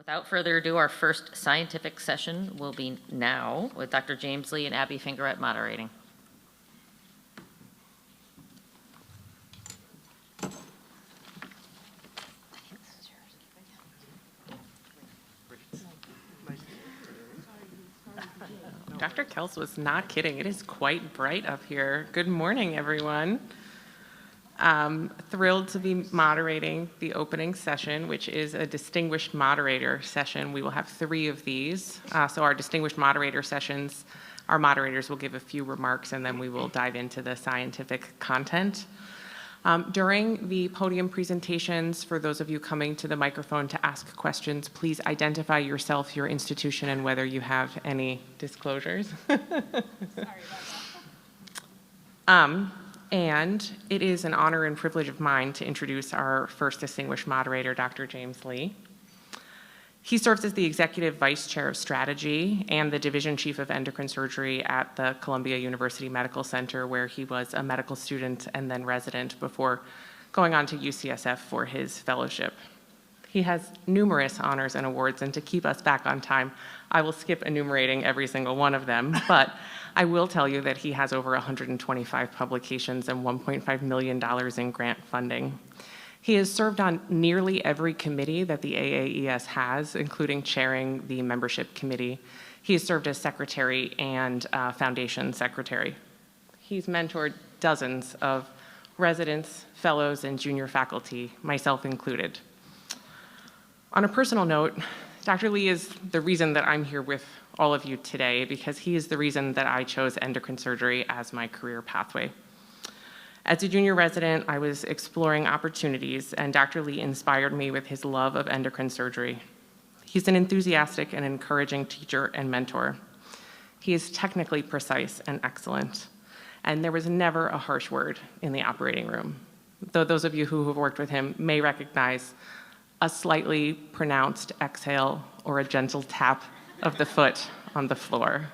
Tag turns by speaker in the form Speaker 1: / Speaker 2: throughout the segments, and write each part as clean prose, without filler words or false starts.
Speaker 1: Without further ado, our first scientific session will be now with Dr. James Lee and Abby Fingerette moderating.
Speaker 2: Dr. Kels was not kidding. It is quite bright up here. Good morning, everyone. Thrilled to be moderating the opening session, which is a distinguished moderator session. We will have 3 of these. So our distinguished moderator sessions, our moderators will give a few remarks and then we will dive into the scientific content. During the podium presentations, for those of you coming to the microphone to ask questions, please identify yourself, your institution, and whether you have any disclosures. Sorry about that. And it is an honor and privilege of mine to introduce our first distinguished moderator, Dr. James Lee. He serves as the Executive Vice Chair of Strategy and the Division Chief of Endocrine Surgery at the Columbia University Medical Center, where he was a medical student and then resident before going on to UCSF for his fellowship. He has numerous honors and awards, and to keep us back on time, I will skip enumerating every single one of them, but I will tell you that he has over 125 publications and $1.5 million in grant funding. He has served on nearly every committee that the AAES has, including chairing the membership committee. He has served as secretary and foundation secretary. He's mentored dozens of residents, fellows, and junior faculty, myself included. On a personal note, Dr. Lee is the reason that I'm here with all of you today, because he is the reason that I chose endocrine surgery as my career pathway. As a junior resident, I was exploring opportunities, and Dr. Lee inspired me with his love of endocrine surgery. He's an enthusiastic and encouraging teacher and mentor. He is technically precise and excellent, and there was never a harsh word in the operating room, though those of you who have worked with him may recognize a slightly pronounced exhale or a gentle tap of the foot on the floor.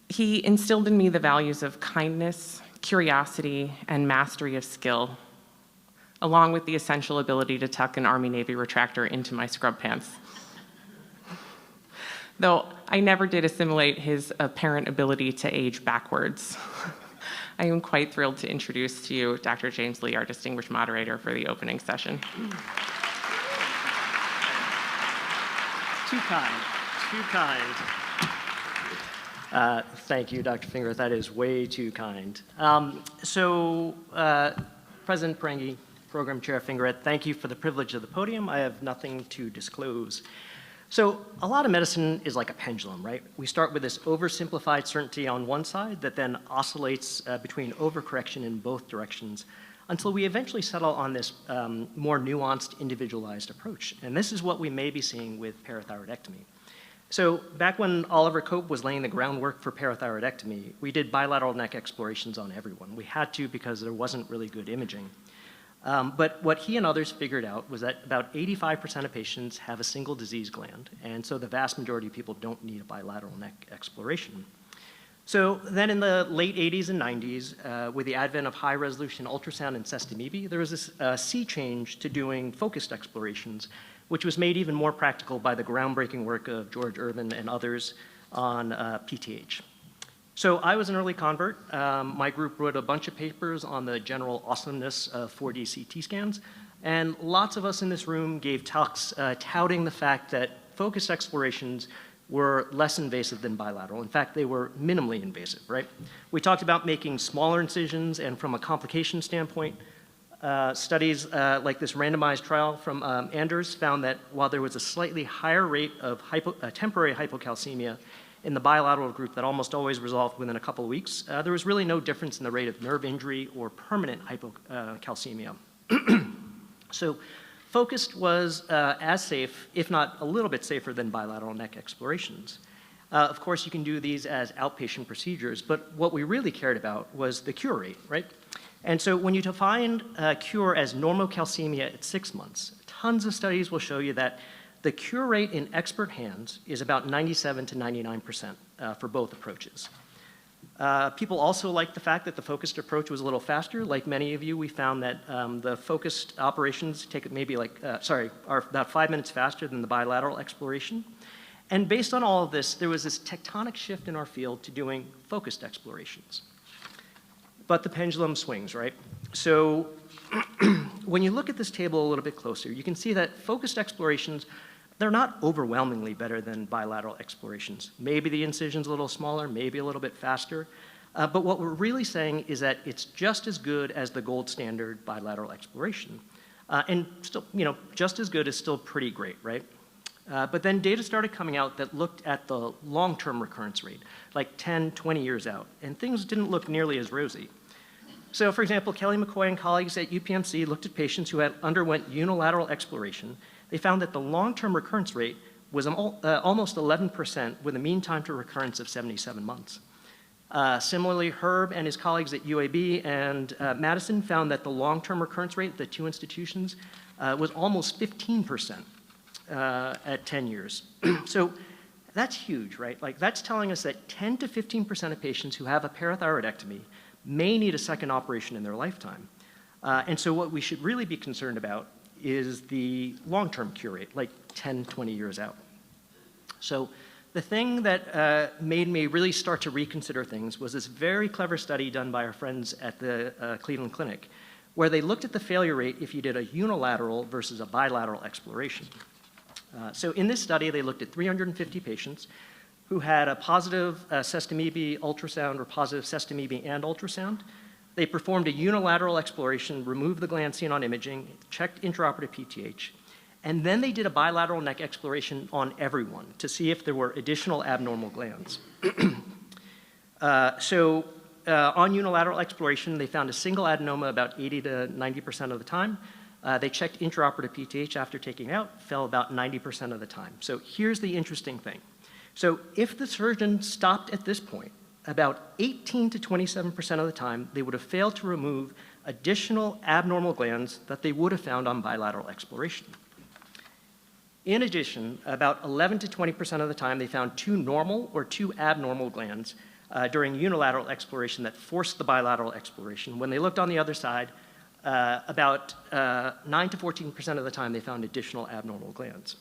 Speaker 2: He instilled in me the values of kindness, curiosity, and mastery of skill, along with the essential ability to tuck an Army-Navy retractor into my scrub pants. Though I never did assimilate his apparent ability to age backwards. I am quite thrilled to introduce to you Dr. James Lee, our distinguished moderator for the opening session.
Speaker 3: Too kind, too kind. Thank you, Dr. Finger. That is way too kind. President Perengi, Program Chair Fingerette, thank you for the privilege of the podium. I have nothing to disclose. So a lot of medicine is like a pendulum, right? We start with this oversimplified certainty on one side that then oscillates between overcorrection in both directions until we eventually settle on this more nuanced, individualized approach. And this is what we may be seeing with parathyroidectomy. So back when Oliver Cope was laying the groundwork for parathyroidectomy, we did bilateral neck explorations on everyone. We had to because there wasn't really good imaging. But what he and others figured out was that about 85% of patients have a single disease gland, and so the vast majority of people don't need a bilateral neck exploration. So then in the late 80s and 90s, with the advent of high-resolution ultrasound and sestamibi, there was this sea change to doing focused explorations, which was made even more practical by the groundbreaking work of George Irvin and others on PTH. So I was an early convert. My group wrote a bunch of papers on the general awesomeness of 4D CT scans, and lots of us in this room gave talks touting the fact that focused explorations were less invasive than bilateral. In fact, they were minimally invasive, right? We talked about making smaller incisions, and from a complication standpoint, studies like this randomized trial from Anders found that while there was a slightly higher rate of temporary hypocalcemia in the bilateral group that almost always resolved within a couple of weeks, there was really no difference in the rate of nerve injury or permanent hypocalcemia. So focused was as safe, if not a little bit safer than bilateral neck explorations. Of course, you can do these as outpatient procedures, but what we really cared about was the cure rate, right? And so when you define cure as normal calcemia at 6 months, tons of studies will show you that the cure rate in expert hands is about 97 to 99% for both approaches. People also liked the fact that the focused approach was a little faster. Like many of you, we found that the focused operations take maybe are about 5 minutes faster than the bilateral exploration. And based on all of this, there was this tectonic shift in our field to doing focused explorations. But the pendulum swings, right? So when you look at this table a little bit closer, you can see that focused explorations, they're not overwhelmingly better than bilateral explorations. Maybe the incision's a little smaller, maybe a little bit faster. But what we're really saying is that it's just as good as the gold standard bilateral exploration. And still, just as good is still pretty great, right? But then data started coming out that looked at the long-term recurrence rate, like 10, 20 years out, and things didn't look nearly as rosy. So for example, Kelly McCoy and colleagues at UPMC looked at patients who had underwent unilateral exploration. They found that the long-term recurrence rate was almost 11% with a mean time to recurrence of 77 months. Similarly, Herb and his colleagues at UAB and Madison found that the long-term recurrence rate at the two institutions was almost 15%. At 10 years. So that's huge, right? Like that's telling us that 10 to 15% of patients who have a parathyroidectomy may need a second operation in their lifetime. And so what we should really be concerned about is the long-term cure rate, like 10, 20 years out. So the thing that made me really start to reconsider things was this very clever study done by our friends at the Cleveland Clinic, where they looked at the failure rate if you did a unilateral versus a bilateral exploration. So in this study, they looked at 350 patients who had a positive sestamibi ultrasound or positive sestamibi and ultrasound. They performed a unilateral exploration, removed the gland seen on imaging, checked intraoperative PTH, and then they did a bilateral neck exploration on everyone to see if there were additional abnormal glands. On unilateral exploration, they found a single adenoma about 80 to 90% of the time. They checked intraoperative PTH after taking out, fell about 90% of the time. So here's the interesting thing. So if the surgeon stopped at this point, about 18 to 27% of the time, they would have failed to remove additional abnormal glands that they would have found on bilateral exploration. In addition, about 11 to 20% of the time, they found two normal or two abnormal glands during unilateral exploration that forced the bilateral exploration. When they looked on the other side, about 9 to 14% of the time, they found additional abnormal glands.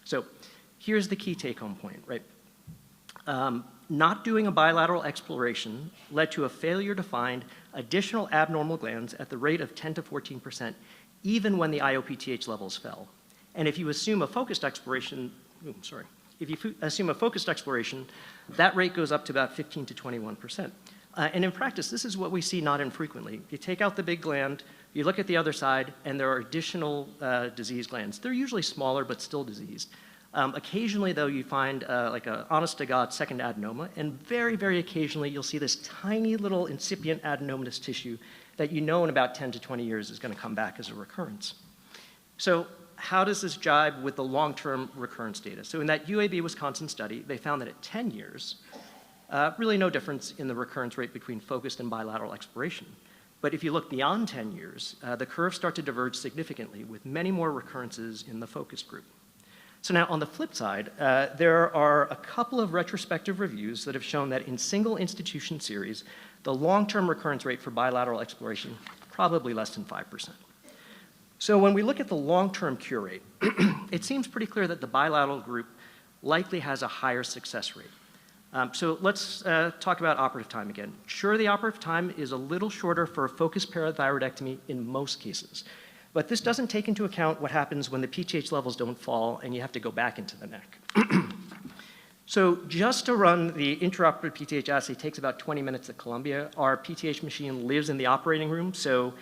Speaker 3: So here's the key take-home point, right? Not doing a bilateral exploration led to a failure to find additional abnormal glands at the rate of 10 to 14%, even when the IOPTH levels fell. And if you assume a focused exploration, if you assume a focused exploration, that rate goes up to about 15 to 21%. And in practice, this is what we see not infrequently. You take out the big gland, you look at the other side, and there are additional diseased glands. They're usually smaller, but still diseased. Occasionally, though, you find like an honest-to-God second adenoma, and very, very occasionally, you'll see this tiny little incipient adenomatous tissue that you know in about 10 to 20 years is going to come back as a recurrence. So how does this jibe with the long-term recurrence data? So in that UAB Wisconsin study, they found that at 10 years, really no difference in the recurrence rate between focused and bilateral exploration. But if you look beyond 10 years, the curves start to diverge significantly with many more recurrences in the focused group. So now on the flip side, there are a couple of retrospective reviews that have shown that in single institution series, the long-term recurrence rate for bilateral exploration, probably less than 5%. So when we look at the long-term cure rate, it seems pretty clear that the bilateral group likely has a higher success rate. So let's talk about operative time again. Sure, the operative time is a little shorter for a focused parathyroidectomy in most cases, but this doesn't take into account what happens when the PTH levels don't fall and you have to go back into the neck. So just to run the intraoperative PTH assay takes about 20 minutes at Columbia. Our PTH machine lives in the operating room, so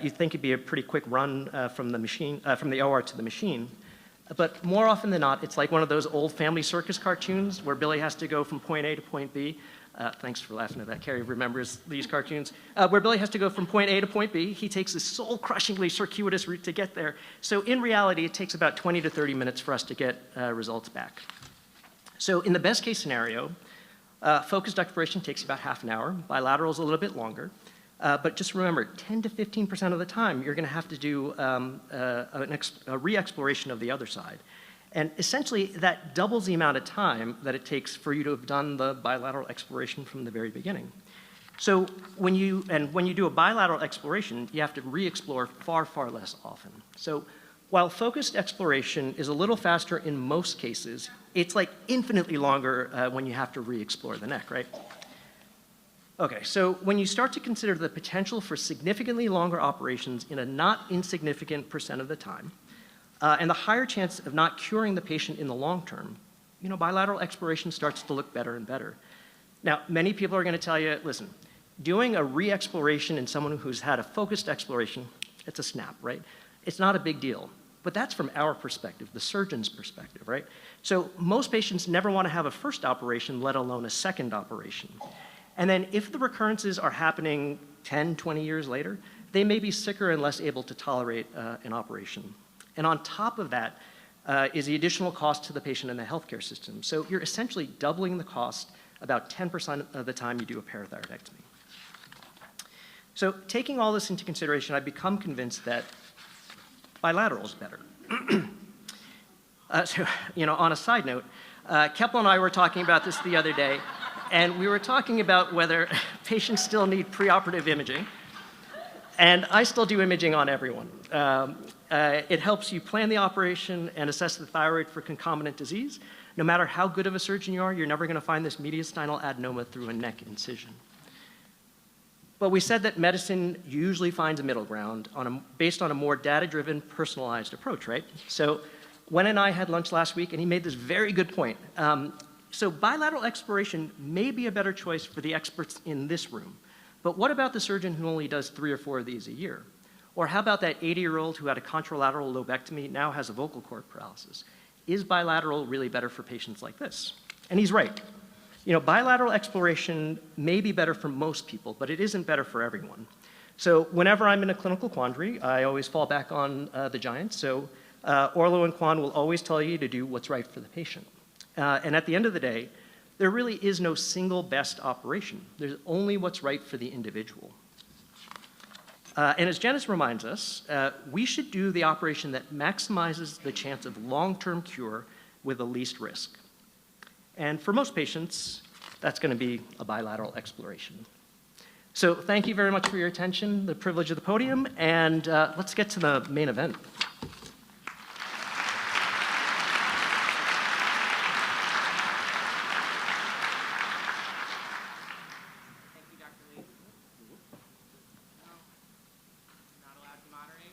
Speaker 3: you'd think it'd be a pretty quick run from the OR to the machine. But more often than not, it's like one of those old family circus cartoons where Billy has to go from point A to point B. Thanks for laughing at that. Carrie remembers these cartoons. Where Billy has to go from point A to point B. He takes this soul-crushingly circuitous route to get there. So in reality, it takes about 20 to 30 minutes for us to get results back. So in the best case scenario, focused exploration takes about half an hour. Bilateral is a little bit longer. But just remember, 10 to 15% of the time, you're going to have to do a re-exploration of the other side. And essentially, that doubles the amount of time that it takes for you to have done the bilateral exploration from the very beginning. So when you do a bilateral exploration, you have to re-explore far, far less often. So while focused exploration is a little faster in most cases, it's like infinitely longer when you have to re-explore the neck, right? Okay, so when you start to consider the potential for significantly longer operations in a not insignificant percent of the time, and the higher chance of not curing the patient in the long term, bilateral exploration starts to look better and better. Now, many people are going to tell you, listen, doing a re-exploration in someone who's had a focused exploration, it's a snap, right? It's not a big deal. But that's from our perspective, the surgeon's perspective, right? So most patients never want to have a first operation, let alone a second operation. And then if the recurrences are happening 10, 20 years later, they may be sicker and less able to tolerate an operation. And on top of that is the additional cost to the patient and the healthcare system. So you're essentially doubling the cost about 10% of the time you do a parathyroidectomy. So taking all this into consideration, I've become convinced that bilateral is better. On a side note, Keppel and I were talking about this the other day, and we were talking about whether patients still need preoperative imaging. And I still do imaging on everyone. It helps you plan the operation and assess the thyroid for concomitant disease. No matter how good of a surgeon you are, you're never going to find this mediastinal adenoma through a neck incision. But we said that medicine usually finds a middle ground based on a more data-driven, personalized approach, right? So Wen and I had lunch last week, and he made this very good point. So bilateral exploration may be a better choice for the experts in this room. But what about the surgeon who only does 3 or 4 of these a year? Or how about that 80-year-old who had a contralateral lobectomy, now has a vocal cord paralysis? Is bilateral really better for patients like this? And he's right. Bilateral exploration may be better for most people, but it isn't better for everyone. So whenever I'm in a clinical quandary, I always fall back on the giants. So Orlo and Kwan will always tell you to do what's right for the patient. And at the end of the day, there really is no single best operation. There's only what's right for the individual. And as Janice reminds us, we should do the operation that maximizes the chance of long-term cure with the least risk. And for most patients, that's going to be a bilateral exploration. So thank you very much for your attention, the privilege of the podium, and let's get to the main event.
Speaker 2: Thank you, Dr. Lee. Not allowed to moderate?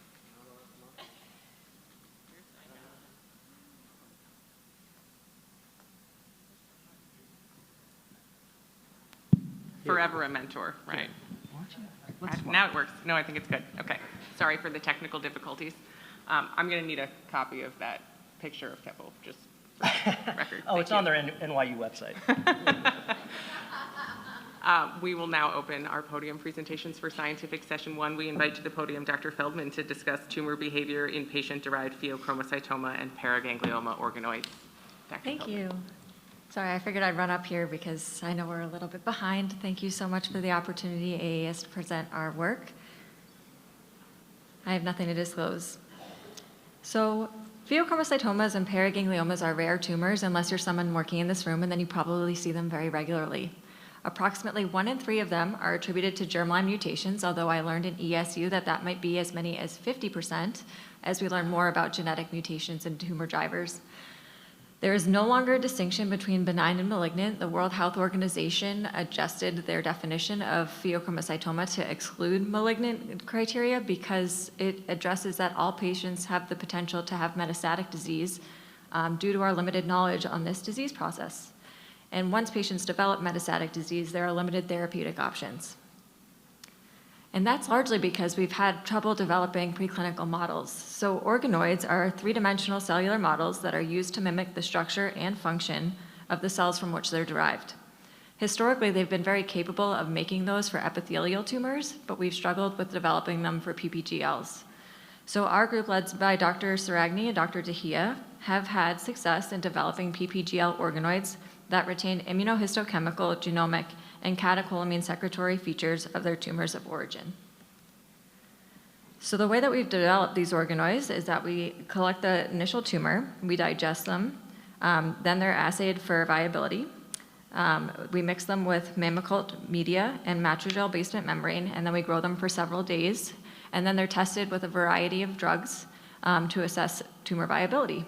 Speaker 2: Forever a mentor, right? Now it works. No, I think it's good. Okay. Sorry for the technical difficulties. I'm going to need a copy of that picture of Keppel, just for record.
Speaker 3: Oh, it's on their NYU website.
Speaker 2: We will now open our podium presentations for scientific session 1. We invite to the podium Dr. Feldman to discuss tumor behavior in patient-derived pheochromocytoma and paraganglioma organoids.
Speaker 4: Thank you. Sorry, I figured I'd run up here because I know we're a little bit behind. Thank you so much for the opportunity, AAS, to present our work. I have nothing to disclose. So pheochromocytomas and paragangliomas are rare tumors unless you're someone working in this room, and then you probably see them very regularly. Approximately 1 in 3 of them are attributed to germline mutations, although I learned in ESU that might be as many as 50% as we learn more about genetic mutations and tumor drivers. There is no longer a distinction between benign and malignant. The World Health Organization adjusted their definition of pheochromocytoma to exclude malignant criteria because it addresses that all patients have the potential to have metastatic disease due to our limited knowledge on this disease process. And once patients develop metastatic disease, there are limited therapeutic options. And that's largely because we've had trouble developing preclinical models. So organoids are 3-dimensional cellular models that are used to mimic the structure and function of the cells from which they're derived. Historically, they've been very capable of making those for epithelial tumors, but we've struggled with developing them for PPGLs. So our group, led by Dr. Saragni and Dr. Dahia, have had success in developing PPGL organoids that retain immunohistochemical, genomic, and catecholamine secretory features of their tumors of origin. So the way that we've developed these organoids is that we collect the initial tumor, we digest them, then they're assayed for viability. We mix them with Mammocult media and Matrigel basement membrane, and then we grow them for several days. And then they're tested with a variety of drugs to assess tumor viability.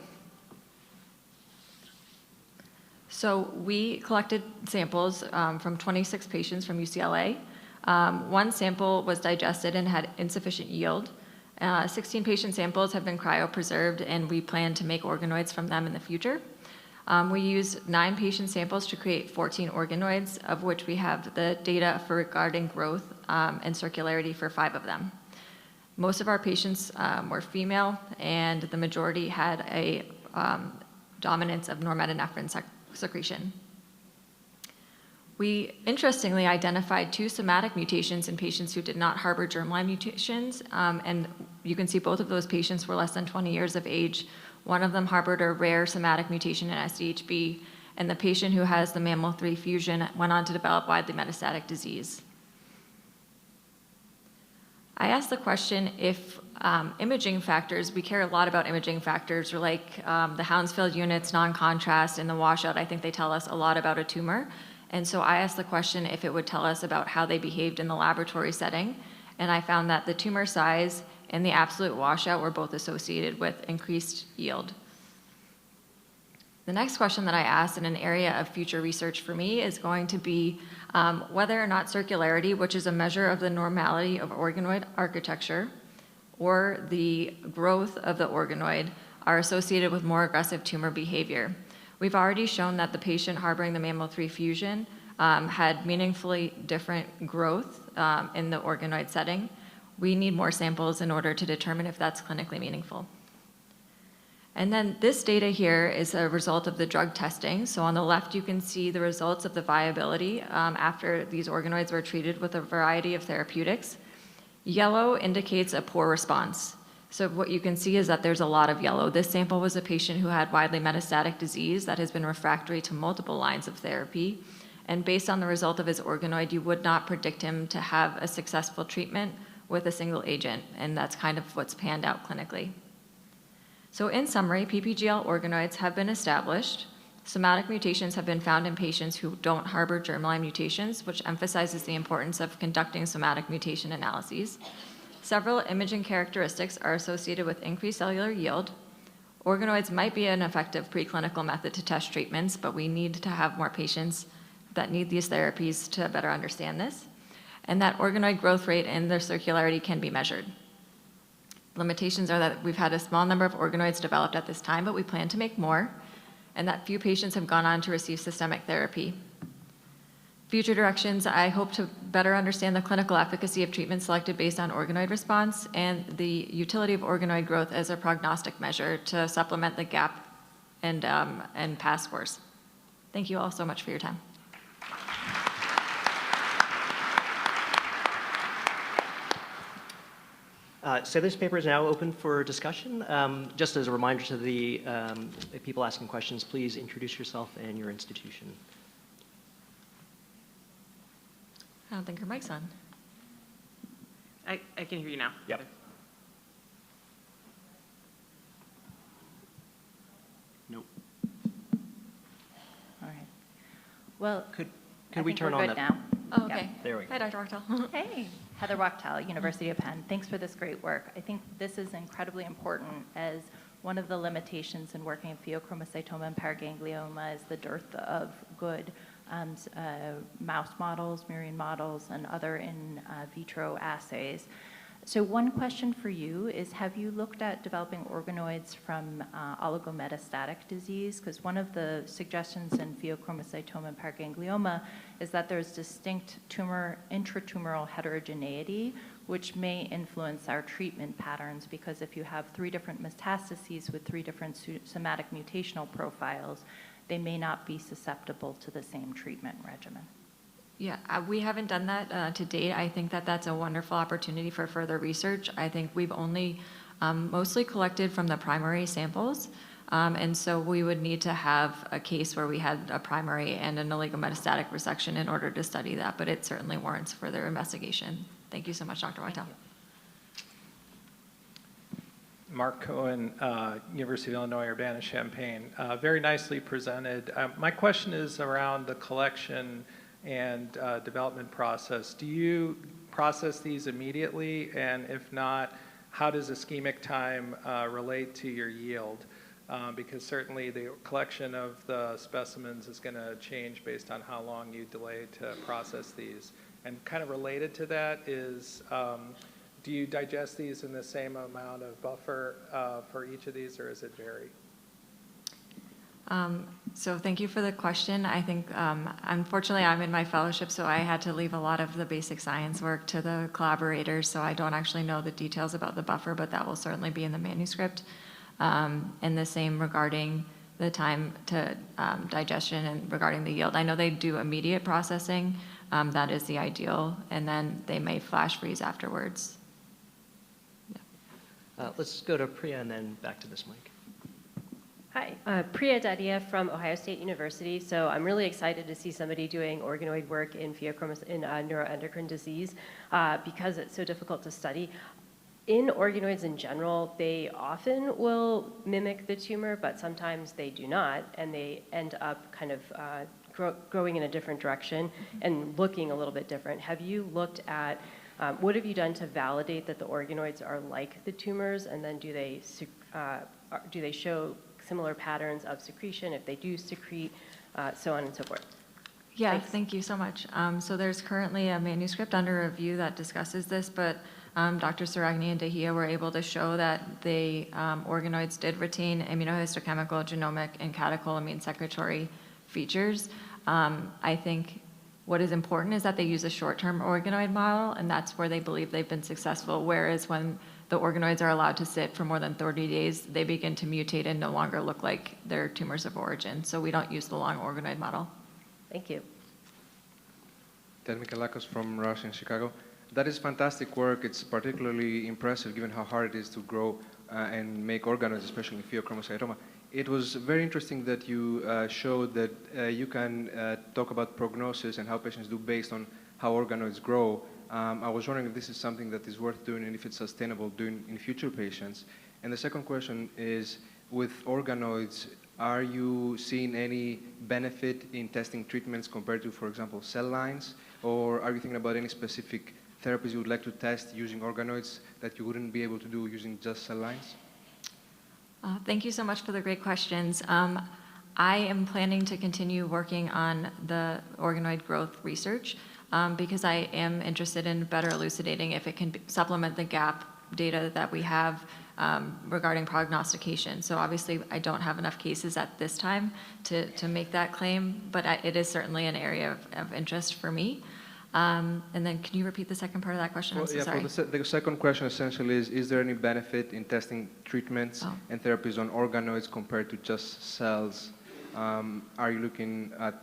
Speaker 4: So we collected samples from 26 patients from UCLA. One sample was digested and had insufficient yield. 16 patient samples have been cryopreserved, and we plan to make organoids from them in the future. We used 9 patient samples to create 14 organoids, of which we have the data for regarding growth and circularity for 5 of them. Most of our patients were female, and the majority had a dominance of norepinephrine secretion. We interestingly identified 2 somatic mutations in patients who did not harbor germline mutations, and you can see both of those patients were less than 20 years of age. One of them harbored a rare somatic mutation in SDHB, and the patient who has the mammal-3 fusion went on to develop widely metastatic disease. I asked the question if imaging factors, we care a lot about imaging factors like the Hounsfield units, non-contrast, and the washout. I think they tell us a lot about a tumor. And so I asked the question if it would tell us about how they behaved in the laboratory setting. And I found that the tumor size and the absolute washout were both associated with increased yield. The next question that I asked in an area of future research for me is going to be whether or not circularity, which is a measure of the normality of organoid architecture, or the growth of the organoid, are associated with more aggressive tumor behavior. We've already shown that the patient harboring the mammal-3 fusion had meaningfully different growth in the organoid setting. We need more samples in order to determine if that's clinically meaningful. And then this data here is a result of the drug testing. So on the left, you can see the results of the viability after these organoids were treated with a variety of therapeutics. Yellow indicates a poor response. So what you can see is that there's a lot of yellow. This sample was a patient who had widely metastatic disease that has been refractory to multiple lines of therapy. And based on the result of his organoid, you would not predict him to have a successful treatment with a single agent. And that's kind of what's panned out clinically. So in summary, PPGL organoids have been established. Somatic mutations have been found in patients who don't harbor germline mutations, which emphasizes the importance of conducting somatic mutation analyses. Several imaging characteristics are associated with increased cellular yield. Organoids might be an effective preclinical method to test treatments, but we need to have more patients that need these therapies to better understand this. And that organoid growth rate and their circularity can be measured. Limitations are that we've had a small number of organoids developed at this time, but we plan to make more, and that few patients have gone on to receive systemic therapy. Future directions, I hope to better understand the clinical efficacy of treatment selected based on organoid response and the utility of organoid growth as a prognostic measure to supplement the gap and pass scores. Thank you all so much for your time.
Speaker 3: So this paper is now open for discussion. Just as a reminder to the people asking questions, please introduce yourself and your institution.
Speaker 4: I don't think her mic's on.
Speaker 2: I can hear you now.
Speaker 3: Yep. Nope.
Speaker 5: All right. Well,
Speaker 3: Could
Speaker 5: I
Speaker 3: we
Speaker 5: think
Speaker 3: turn
Speaker 5: we're
Speaker 3: on
Speaker 5: good
Speaker 3: the?
Speaker 5: now?
Speaker 4: Oh,
Speaker 5: Yeah.
Speaker 4: okay.
Speaker 3: There we go.
Speaker 4: Hi, Dr. Wachtel.
Speaker 5: Hey, Heather Wachtel, University of Penn. Thanks for this great work. I think this is incredibly important, as one of the limitations in working in pheochromocytoma and paraganglioma is the dearth of good mouse models, murine models, and other in vitro assays. So one question for you is, have you looked at developing organoids from oligometastatic disease? Because one of the suggestions in pheochromocytoma and paraganglioma is that there's distinct intratumoral heterogeneity, which may influence our treatment patterns, because if you have 3 different metastases with 3 different somatic mutational profiles, they may not be susceptible to the same treatment regimen.
Speaker 4: Yeah, we haven't done that to date. I think that that's a wonderful opportunity for further research. I think we've only mostly collected from the primary samples, and so we would need to have a case where we had a primary and an oligometastatic resection in order to study that, but it certainly warrants further investigation. Thank you so much, Dr. Wachtel.
Speaker 6: Mark Cohen, University of Illinois, Urbana-Champaign. Very nicely presented. My question is around the collection and development process. Do you process these immediately? And if not, how does ischemic time relate to your yield? Because certainly the collection of the specimens is going to change based on how long you delay to process these. And kind of related to that is, do you digest these in the same amount of buffer for each of these, or does it vary?
Speaker 4: So thank you for the question. I think, unfortunately, I'm in my fellowship, so I had to leave a lot of the basic science work to the collaborators, so I don't actually know the details about the buffer, but that will certainly be in the manuscript. And the same regarding the time to digestion and regarding the yield. I know they do immediate processing. That is the ideal, and then they may flash freeze afterwards. Yeah.
Speaker 3: Let's go to Priya and then back to this mic.
Speaker 7: Hi, Priya Dadia from Ohio State University. So I'm really excited to see somebody doing organoid work in neuroendocrine disease because it's so difficult to study. In organoids in general, they often will mimic the tumor, but sometimes they do not, and they end up kind of growing in a different direction and looking a little bit different. Have you looked at, what have you done to validate that the organoids are like the tumors, and then do they show similar patterns of secretion if they do secrete, so on and so forth?
Speaker 4: Yeah,
Speaker 7: Thanks.
Speaker 4: Thank you so much. So there's currently a manuscript under review that discusses this, but Dr. Saragni and Dahia were able to show that the organoids did retain immunohistochemical, genomic, and catecholamine secretory features. I think what is important is that they use a short-term organoid model, and that's where they believe they've been successful, whereas when the organoids are allowed to sit for more than 30 days, they begin to mutate and no longer look like their tumors of origin. So we don't use the long organoid model.
Speaker 7: Thank you.
Speaker 8: Dan Michalakos from Russia in Chicago. That is fantastic work. It's particularly impressive given how hard it is to grow and make organoids, especially in pheochromocytoma. It was very interesting that you showed that you can talk about prognosis and how patients do based on how organoids grow. I was wondering if this is something that is worth doing and if it's sustainable doing in future patients. And the second question is, with organoids, are you seeing any benefit in testing treatments compared to, for example, cell lines? Or are you thinking about any specific therapies you would like to test using organoids that you wouldn't be able to do using just cell lines?
Speaker 4: Thank you so much for the great questions. I am planning to continue working on the organoid growth research because I am interested in better elucidating if it can supplement the gap data that we have regarding prognostication. So obviously I don't have enough cases at this time to make that claim, but it is certainly an area of interest for me. And then can you repeat the second part of that question? I'm so sorry.
Speaker 8: For the second question essentially is there any benefit in testing treatments and therapies on organoids compared to just cells? Are you looking at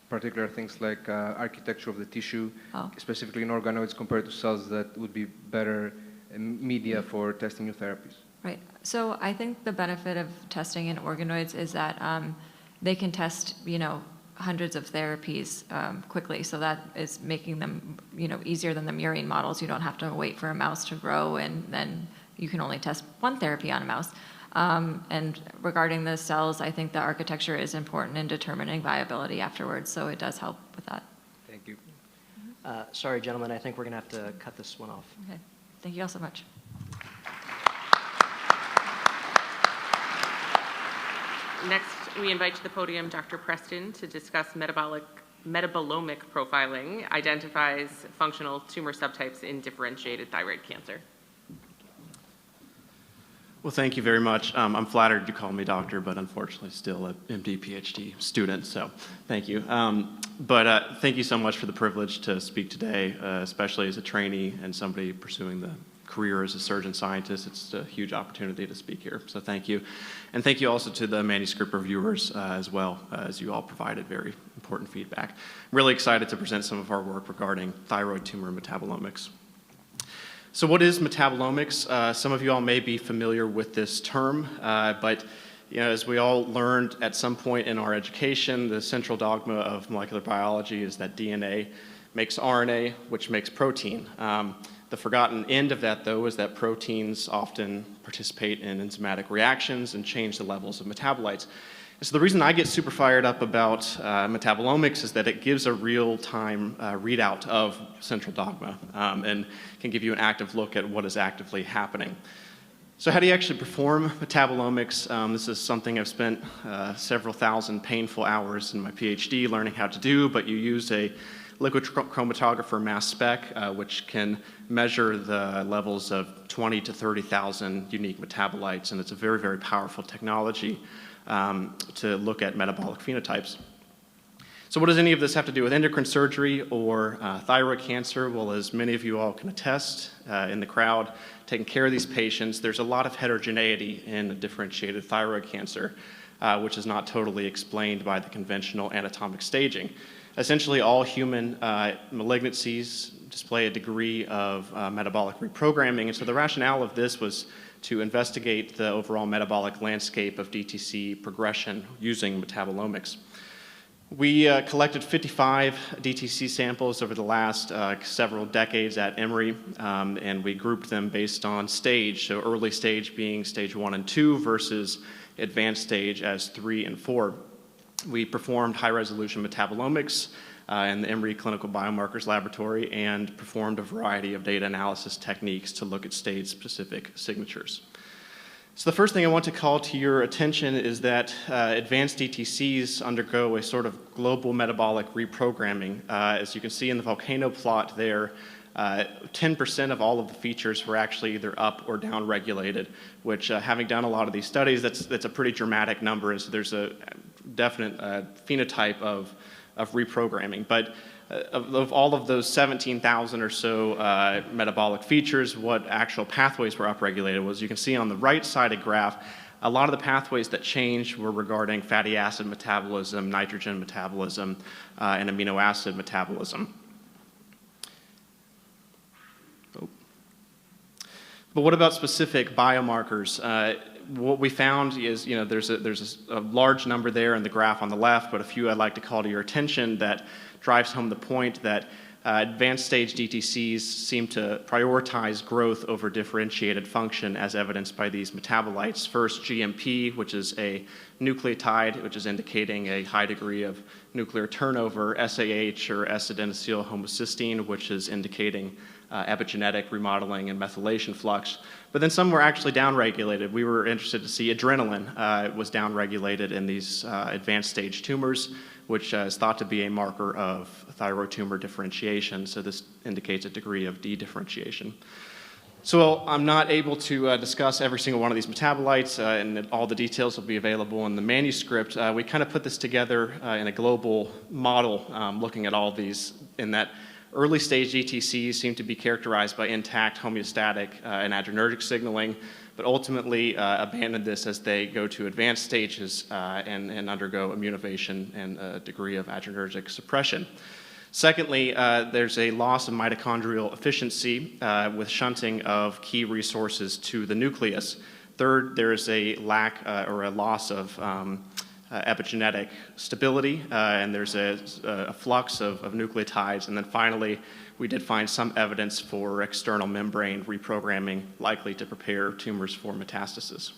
Speaker 8: particular things like architecture of the tissue, specifically in organoids compared to cells that would be better media for testing new therapies?
Speaker 4: Right. So I think the benefit of testing in organoids is that they can test, hundreds of therapies quickly. So that is making them, easier than the murine models. You don't have to wait for a mouse to grow, and then you can only test one therapy on a mouse. And regarding the cells, I think the architecture is important in determining viability afterwards. So it does help with that.
Speaker 8: Thank you.
Speaker 3: Sorry, gentlemen, I think we're going to have to cut this one off.
Speaker 4: Okay. Thank you all so much.
Speaker 2: Next, we invite to the podium Dr. Preston to discuss metabolomic profiling, identifies functional tumor subtypes in differentiated thyroid cancer.
Speaker 9: Well, thank you very much. I'm flattered you call me doctor, but unfortunately still an MD, PhD student, so thank you. Thank you so much for the privilege to speak today, especially as a trainee and somebody pursuing the career as a surgeon scientist. It's a huge opportunity to speak here, so thank you. And thank you also to the manuscript reviewers as well, as you all provided very important feedback. I'm really excited to present some of our work regarding thyroid tumor metabolomics. So what is metabolomics? Some of you all may be familiar with this term, but as we all learned at some point in our education, the central dogma of molecular biology is that DNA makes RNA, which makes protein. The forgotten end of that, though, is that proteins often participate in enzymatic reactions and change the levels of metabolites. And so the reason I get super fired up about metabolomics is that it gives a real-time readout of central dogma and can give you an active look at what is actively happening. So how do you actually perform metabolomics? This is something I've spent several thousand painful hours in my PhD learning how to do, but you use a liquid chromatographer mass spec, which can measure the levels of 20 to 30,000 unique metabolites, and it's a very, very powerful technology to look at metabolic phenotypes. So what does any of this have to do with endocrine surgery or thyroid cancer? Well, as many of you all can attest in the crowd, taking care of these patients, there's a lot of heterogeneity in differentiated thyroid cancer, which is not totally explained by the conventional anatomic staging. Essentially, all human malignancies display a degree of metabolic reprogramming, and so the rationale of this was to investigate the overall metabolic landscape of DTC progression using metabolomics. We collected 55 DTC samples over the last several decades at Emory, and we grouped them based on stage, so early stage being stage 1 and 2 versus advanced stage as 3 and 4. We performed high-resolution metabolomics in the Emory Clinical Biomarkers Laboratory and performed a variety of data analysis techniques to look at stage-specific signatures. So the first thing I want to call to your attention is that advanced DTCs undergo a sort of global metabolic reprogramming. As you can see in the volcano plot there, 10% of all of the features were actually either up or down regulated, which having done a lot of these studies, that's a pretty dramatic number. So there's a definite phenotype of reprogramming. But of all of those 17,000 or so metabolic features, what actual pathways were upregulated was, you can see on the right side of graph, a lot of the pathways that changed were regarding fatty acid metabolism, nitrogen metabolism, and amino acid metabolism. But what about specific biomarkers? What we found is, there's a large number there in the graph on the left, but a few I'd like to call to your attention that drives home the point that advanced stage DTCs seem to prioritize growth over differentiated function as evidenced by these metabolites. First, GMP, which is a nucleotide, which is indicating a high degree of nuclear turnover, SAH or S-adenosyl homocysteine, which is indicating epigenetic remodeling and methylation flux. But then some were actually downregulated. We were interested to see adrenaline was downregulated in these advanced stage tumors, which is thought to be a marker of thyroid tumor differentiation. So this indicates a degree of dedifferentiation. So I'm not able to discuss every single one of these metabolites, and all the details will be available in the manuscript. We kind of put this together in a global model, looking at all these, in that early stage DTCs seem to be characterized by intact homeostatic and adrenergic signaling, but ultimately abandon this as they go to advanced stages and undergo immunovation and a degree of adrenergic suppression. Secondly, there's a loss of mitochondrial efficiency with shunting of key resources to the nucleus. Third, there's a lack or a loss of epigenetic stability, and there's a flux of nucleotides. And then finally, we did find some evidence for external membrane reprogramming likely to prepare tumors for metastasis.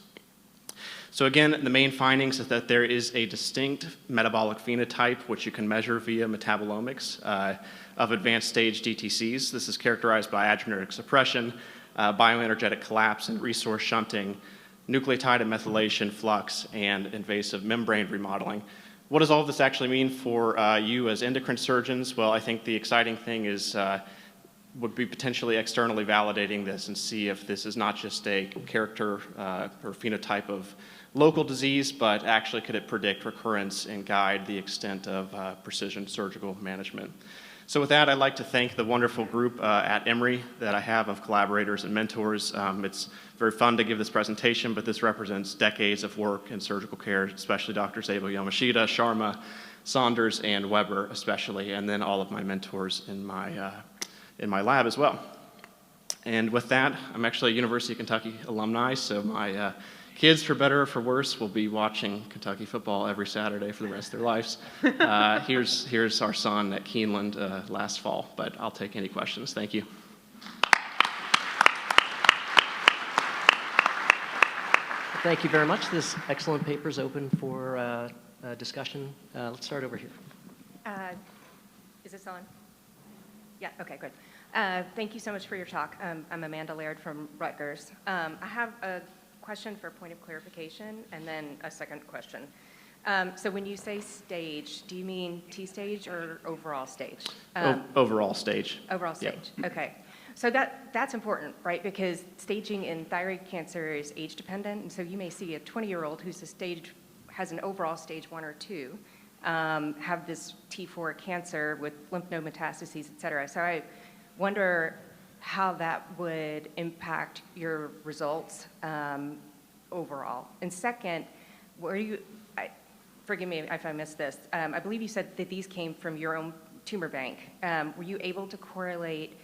Speaker 9: So again, the main findings is that there is a distinct metabolic phenotype which you can measure via metabolomics of advanced stage DTCs. This is characterized by adrenergic suppression, bioenergetic collapse and resource shunting, nucleotide and methylation flux, and invasive membrane remodeling. What does all of this actually mean for you as endocrine surgeons? Well, I think the exciting thing is would be potentially externally validating this and see if this is not just a character or phenotype of local disease, but actually could it predict recurrence and guide the extent of precision surgical management. So with that, I'd like to thank the wonderful group at Emory that I have of collaborators and mentors. It's very fun to give this presentation, but this represents decades of work in surgical care, especially Dr. Zabo Yamashita, Sharma, Saunders, and Weber especially, and then all of my mentors in my lab as well. And with that, I'm actually a University of Kentucky alumni, so my kids, for better or for worse, will be watching Kentucky football every Saturday for the rest of their lives. Here's our son at Keeneland last fall, but I'll take any questions. Thank you.
Speaker 3: Thank you very much. This excellent paper is open for discussion. Let's start over here.
Speaker 10: Is this on? Yeah, okay, good. Thank you so much for your talk. I'm Amanda Laird from Rutgers. I have a question for point of clarification and then a second question. So when you say stage, do you mean T-stage or overall stage?
Speaker 9: Overall stage.
Speaker 10: Overall stage, okay. So that's important, right? Because staging in thyroid cancer is age dependent, and so you may see a 20-year-old who's has an overall stage 1 or 2, have this T4 cancer with lymph node metastases, et cetera. So I wonder how that would impact your results overall. And second, forgive me if I missed this, I believe you said that these came from your own tumor bank. Were you able to correlate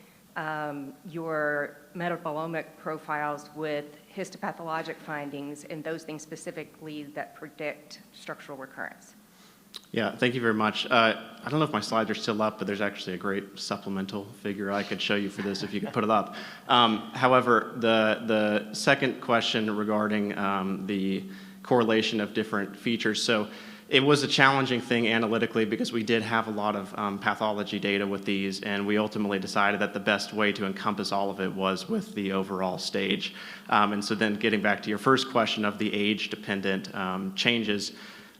Speaker 10: your metabolomic profiles with histopathologic findings and those things specifically that predict structural recurrence?
Speaker 9: Yeah, thank you very much. I don't know if my slides are still up, but there's actually a great supplemental figure I could show you for this if you could put it up. However, the second question regarding the correlation of different features. So it was a challenging thing analytically because we did have a lot of pathology data with these, and we ultimately decided that the best way to encompass all of it was with the overall stage. And so then getting back to your first question of the age-dependent changes,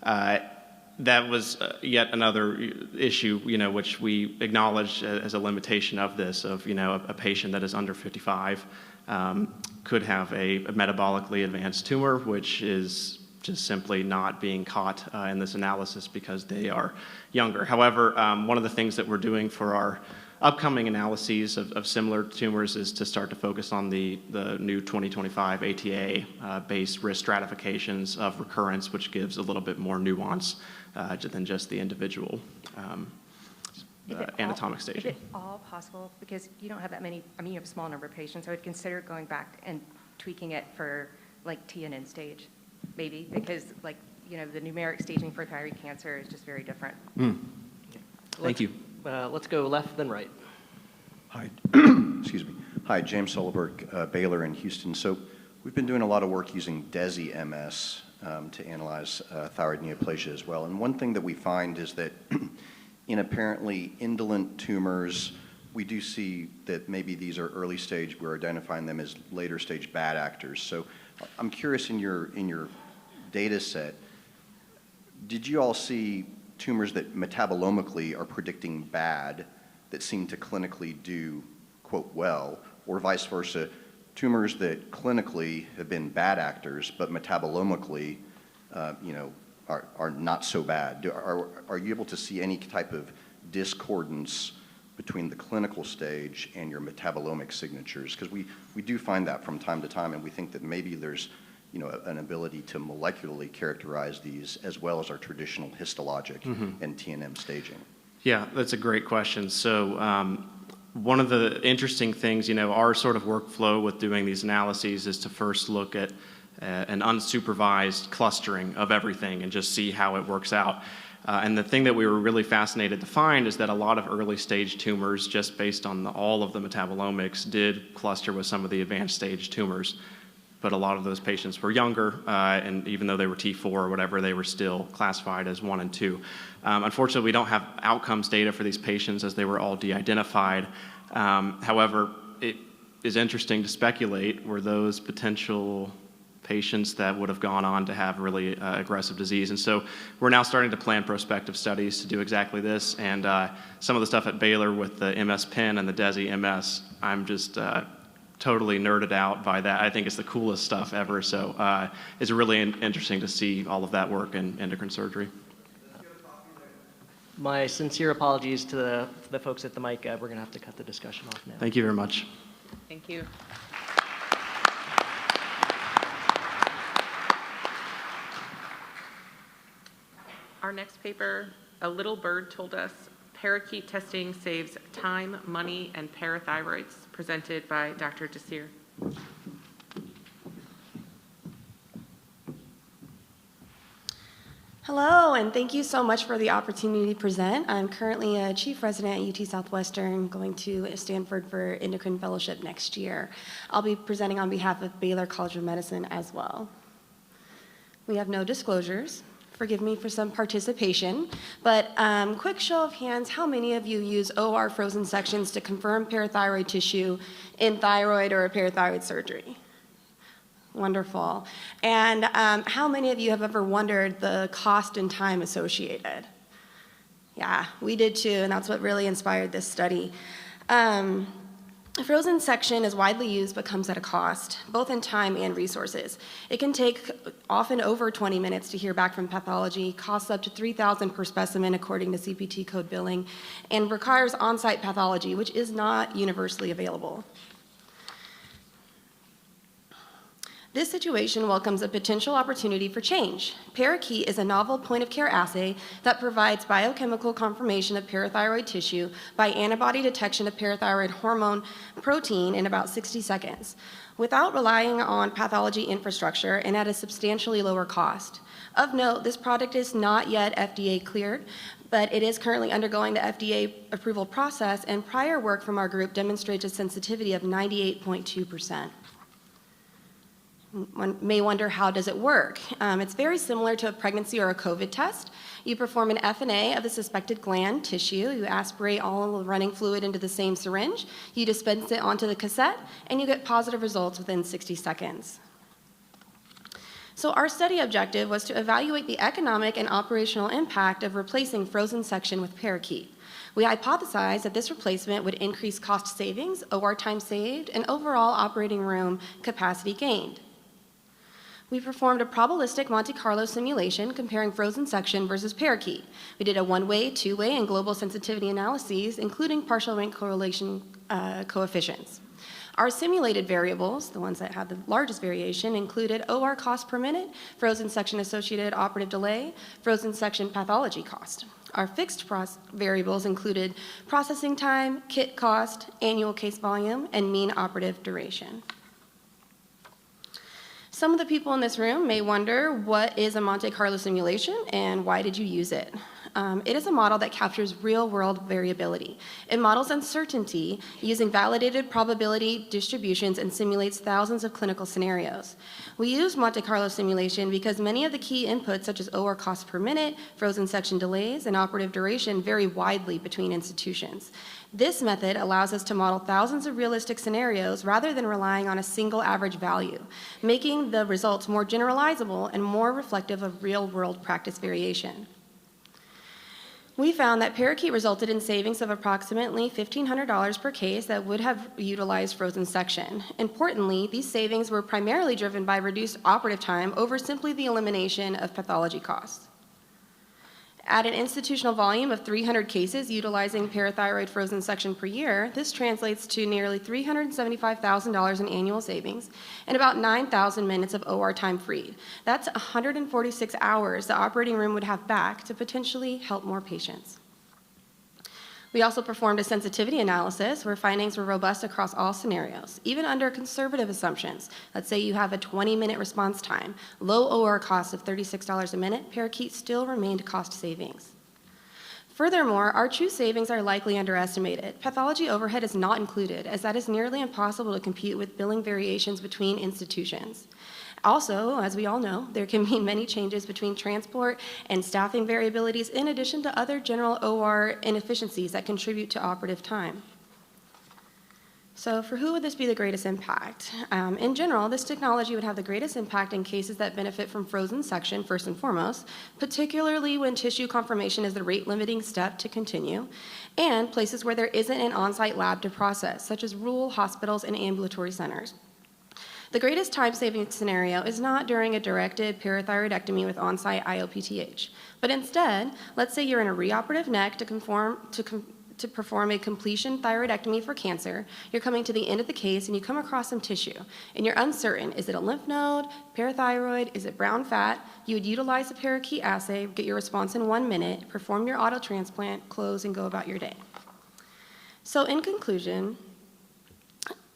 Speaker 9: that was yet another issue, which we acknowledged as a limitation of this, of, a patient that is under 55 could have a metabolically advanced tumor, which is just simply not being caught in this analysis because they are younger. However, one of the things that we're doing for our upcoming analyses of similar tumors is to start to focus on the new 2025 ATA-based risk stratifications of recurrence, which gives a little bit more nuance than just the individual anatomic staging.
Speaker 10: Is it all possible? Because you don't have that many, you have a small number of patients. I would consider going back and tweaking it for like TNN stage, maybe, because the numeric staging for thyroid cancer is just very different.
Speaker 9: Thank you.
Speaker 3: Let's go left, then right.
Speaker 11: Hi, excuse me. Hi, James Sulliberg, Baylor in Houston. So we've been doing a lot of work using DESI-MS to analyze thyroid neoplasia as well. And one thing that we find is that in apparently indolent tumors, we do see that maybe these are early stage. We're identifying them as later stage bad actors. So I'm curious, in your data set, did you all see tumors that metabolomically are predicting bad that seem to clinically do, quote, well, or vice versa, tumors that clinically have been bad actors but metabolomically, are not so bad? Are you able to see any type of discordance between the clinical stage and your metabolomic signatures? Because we do find that from time to time, and we think that maybe there's an ability to molecularly characterize these as well as our traditional histologic and TNM staging.
Speaker 9: Yeah, that's a great question. So one of the interesting things, our sort of workflow with doing these analyses is to first look at an unsupervised clustering of everything and just see how it works out. And the thing that we were really fascinated to find is that a lot of early stage tumors, just based on all of the metabolomics, did cluster with some of the advanced stage tumors. But a lot of those patients were younger, and even though they were T4 or whatever, they were still classified as 1 and 2. Unfortunately, we don't have outcomes data for these patients as they were all de-identified. However, it is interesting to speculate, were those potential patients that would have gone on to have really aggressive disease. And so we're now starting to plan prospective studies to do exactly this. And some of the stuff at Baylor with the MS-PEN and the DESI-MS, I'm just totally nerded out by that. I think it's the coolest stuff ever. So it's really interesting to see all of that work in endocrine surgery.
Speaker 3: My sincere apologies to the folks at the mic. We're going to have to cut the discussion off now.
Speaker 9: Thank you very much.
Speaker 2: Thank you. Our next paper, A Little Bird Told Us, Parakeet Testing Saves Time, Money, and Parathyroids, presented by Dr. Desir.
Speaker 12: Hello, and thank you so much for the opportunity to present. I'm currently a chief resident at UT Southwestern, going to Stanford for endocrine fellowship next year. I'll be presenting on behalf of Baylor College of Medicine as well. We have no disclosures. Forgive me for some participation, but quick show of hands, how many of you use OR frozen sections to confirm parathyroid tissue in thyroid or a parathyroid surgery? Wonderful. And how many of you have ever wondered the cost and time associated? Yeah, we did too, and that's what really inspired this study. A frozen section is widely used but comes at a cost, both in time and resources. It can take often over 20 minutes to hear back from pathology, costs up to $3,000 per specimen according to CPT code billing, and requires on-site pathology, which is not universally available. This situation welcomes a potential opportunity for change. Parakey is a novel point-of-care assay that provides biochemical confirmation of parathyroid tissue by antibody detection of parathyroid hormone protein in about 60 seconds, without relying on pathology infrastructure and at a substantially lower cost. Of note, this product is not yet FDA cleared, but it is currently undergoing the FDA approval process, and prior work from our group demonstrates a sensitivity of 98.2%. One may wonder, how does it work? It's very similar to a pregnancy or a COVID test. You perform an FNA of the suspected gland tissue. You aspirate all the running fluid into the same syringe. You dispense it onto the cassette, and you get positive results within 60 seconds. So our study objective was to evaluate the economic and operational impact of replacing frozen section with Parakey. We hypothesized that this replacement would increase cost savings, OR time saved, and overall operating room capacity gained. We performed a probabilistic Monte Carlo simulation comparing frozen section versus Parakey. We did a one-way, two-way, and global sensitivity analyses, including partial rank correlation coefficients. Our simulated variables, the ones that had the largest variation, included OR cost per minute, frozen section associated operative delay, frozen section pathology cost. Our fixed variables included processing time, kit cost, annual case volume, and mean operative duration. Some of the people in this room may wonder, what is a Monte Carlo simulation and why did you use it? It is a model that captures real-world variability. It models uncertainty using validated probability distributions and simulates thousands of clinical scenarios. We use Monte Carlo simulation because many of the key inputs, such as OR cost per minute, frozen section delays, and operative duration, vary widely between institutions. This method allows us to model thousands of realistic scenarios rather than relying on a single average value, making the results more generalizable and more reflective of real-world practice variation. We found that Parakey resulted in savings of approximately $1,500 per case that would have utilized frozen section. Importantly, these savings were primarily driven by reduced operative time over simply the elimination of pathology costs. At an institutional volume of 300 cases utilizing parathyroid frozen section per year, this translates to nearly $375,000 in annual savings and about 9,000 minutes of OR time freed. That's 146 hours the operating room would have back to potentially help more patients. We also performed a sensitivity analysis where findings were robust across all scenarios, even under conservative assumptions. Let's say you have a 20-minute response time, low OR cost of $36 a minute, Parakey still remained cost savings. Furthermore, our true savings are likely underestimated. Pathology overhead is not included, as that is nearly impossible to compute with billing variations between institutions. Also, as we all know, there can be many changes between transport and staffing variabilities in addition to other general OR inefficiencies that contribute to operative time. So for who would this be the greatest impact? In general, this technology would have the greatest impact in cases that benefit from frozen section first and foremost, particularly when tissue confirmation is the rate-limiting step to continue, and places where there isn't an on-site lab to process, such as rural hospitals and ambulatory centers. The greatest time-saving scenario is not during a directed parathyroidectomy with on-site IOPTH, but instead, let's say you're in a reoperative neck to perform a completion thyroidectomy for cancer. You're coming to the end of the case and you come across some tissue and you're uncertain. Is it a lymph node, parathyroid, is it brown fat? You would utilize the Parakey assay, get your response in 1 minute, perform your auto transplant, close, and go about your day. So in conclusion,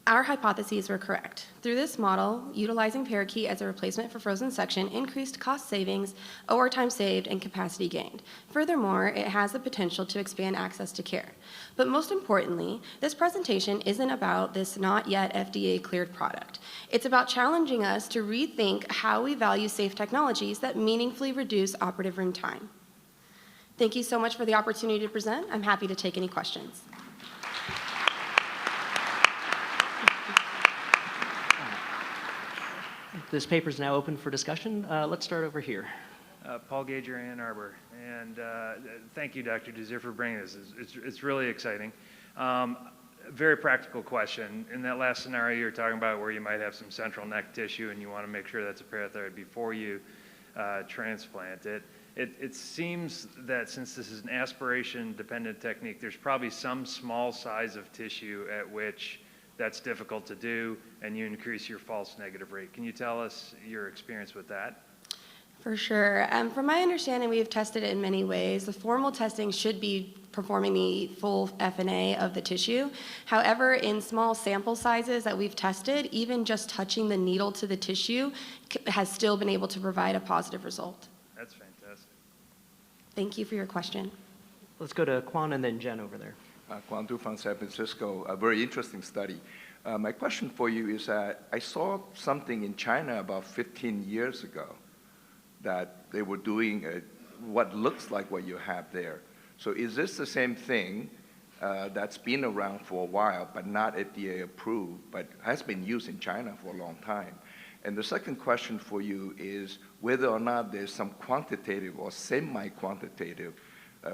Speaker 12: Our hypotheses were correct. Through this model, utilizing parakeet as a replacement for frozen section increased cost savings, OR time saved, and capacity gained. Furthermore, it has the potential to expand access to care. But most importantly, this presentation isn't about this not yet FDA-cleared product. It's about challenging us to rethink how we value safe technologies that meaningfully reduce operative room time. Thank you so much for the opportunity to present. I'm happy to take any questions.
Speaker 3: This paper is now open for discussion. Let's start over here.
Speaker 13: Paul Gager, Ann Arbor. And thank you, Dr. Desir, for bringing this. It's really exciting. Very practical question. In that last scenario you're talking about where you might have some central neck tissue and you want to make sure that's a parathyroid before you transplant it. It seems that since this is an aspiration-dependent technique, there's probably some small size of tissue at which that's difficult to do, and you increase your false negative rate. Can you tell us your experience with that?
Speaker 12: For sure. From my understanding, we have tested it in many ways. The formal testing should be performing the full FNA of the tissue. However, in small sample sizes that we've tested, even just touching the needle to the tissue has still been able to provide a positive result.
Speaker 13: That's fantastic.
Speaker 12: Thank you for your question.
Speaker 3: Let's go to Kwan and then Jen over there.
Speaker 14: Kwan Du from San Francisco, a very interesting study. My question for you is that I saw something in China about 15 years ago that they were doing what looks like what you have there. So is this the same thing that's been around for a while, but not FDA approved, but has been used in China for a long time? And the second question for you is whether or not there's some quantitative or semi-quantitative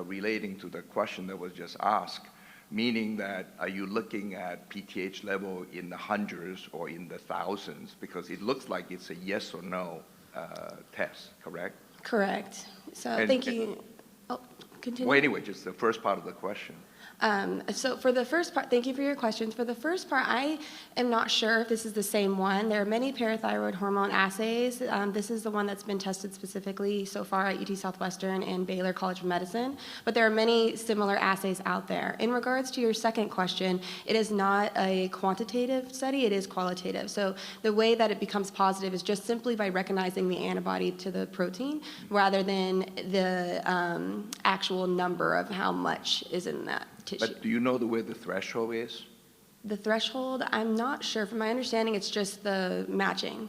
Speaker 14: relating to the question that was just asked, meaning that are you looking at PTH level in the hundreds or in the thousands? Because it looks like it's a yes or no test, correct?
Speaker 12: Correct. So thank you. Oh, continue.
Speaker 14: Well, anyway, just the first part of the question.
Speaker 12: So for the first part, thank you for your questions. For the first part, I am not sure if this is the same one. There are many parathyroid hormone assays. This is the one that's been tested specifically so far at UT Southwestern and Baylor College of Medicine, but there are many similar assays out there. In regards to your second question, it is not a quantitative study, it is qualitative. So the way that it becomes positive is just simply by recognizing the antibody to the protein rather than the actual number of how much is in that tissue.
Speaker 14: But do you know where the threshold is?
Speaker 12: The threshold, I'm not sure. From my understanding, it's just the matching.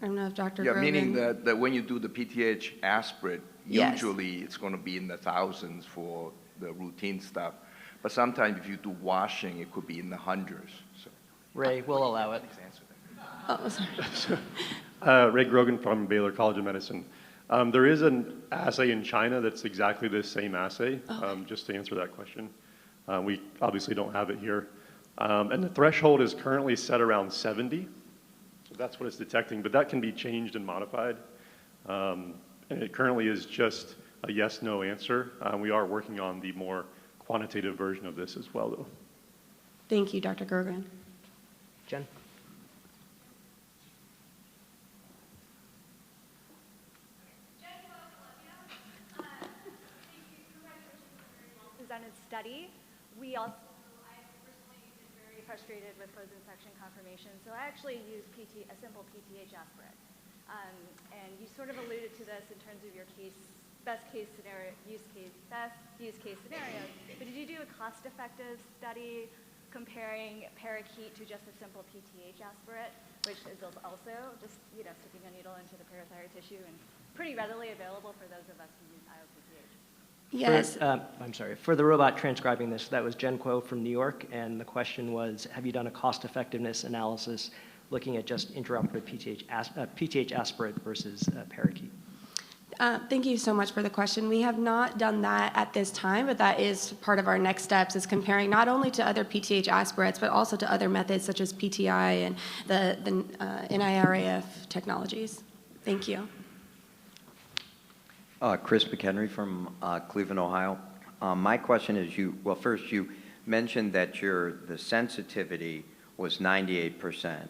Speaker 12: I don't know if Dr.
Speaker 14: Yeah,
Speaker 12: Grogan...
Speaker 14: meaning that when you do the PTH aspirate,
Speaker 12: Yes.
Speaker 14: usually it's going to be in the thousands for the routine stuff. But sometimes if you do washing, it could be in the hundreds. So.
Speaker 3: Ray, we'll allow it.
Speaker 12: Oh, sorry.
Speaker 15: Ray Grogan from Baylor College of Medicine. There is an assay in China that's exactly the same assay, just to answer that question. We obviously don't have it here. And the threshold is currently set around 70. So that's what it's detecting, but that can be changed and modified. And it currently is just a yes-no answer. We are working on the more quantitative version of this as well, though.
Speaker 12: Thank you, Dr. Grogan.
Speaker 3: Jen?
Speaker 16: Presented study. I personally been very frustrated with frozen section confirmation, so I actually use a simple PTH aspirate. And you sort of alluded to this in terms of your best use case scenarios. But did you do a cost-effective study comparing parakeet to just a simple PTH aspirate, which is also just sticking a needle into the parathyroid tissue and pretty readily available for those of us who use IOPTH?
Speaker 12: Yes.
Speaker 3: I'm sorry. For the robot transcribing this, that was Jen Kuo from New York, and the question was, have you done a cost-effectiveness analysis looking at just intraoperative PTH aspirate versus parakeet?
Speaker 12: Thank you so much for the question. We have not done that at this time, but that is part of our next steps, is comparing not only to other PTH aspirates, but also to other methods such as PTI and the NIRAF technologies. Thank you.
Speaker 17: Chris McHenry from Cleveland, Ohio. My question is, first you mentioned that the sensitivity was 98%.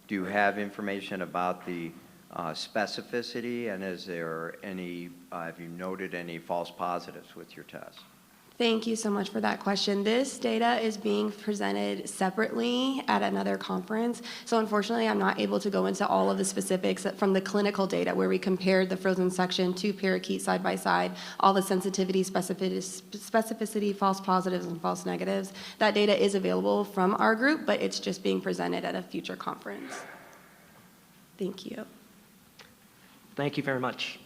Speaker 17: Do you have information about the specificity, and is there any, have you noted any false positives with your test?
Speaker 12: Thank you so much for that question. This data is being presented separately at another conference. So unfortunately, I'm not able to go into all of the specifics from the clinical data where we compared the frozen section to parakeet side by side, all the sensitivity, specificity, false positives, and false negatives. That data is available from our group, but it's just being presented at a future conference. Thank you.
Speaker 3: Thank you very much.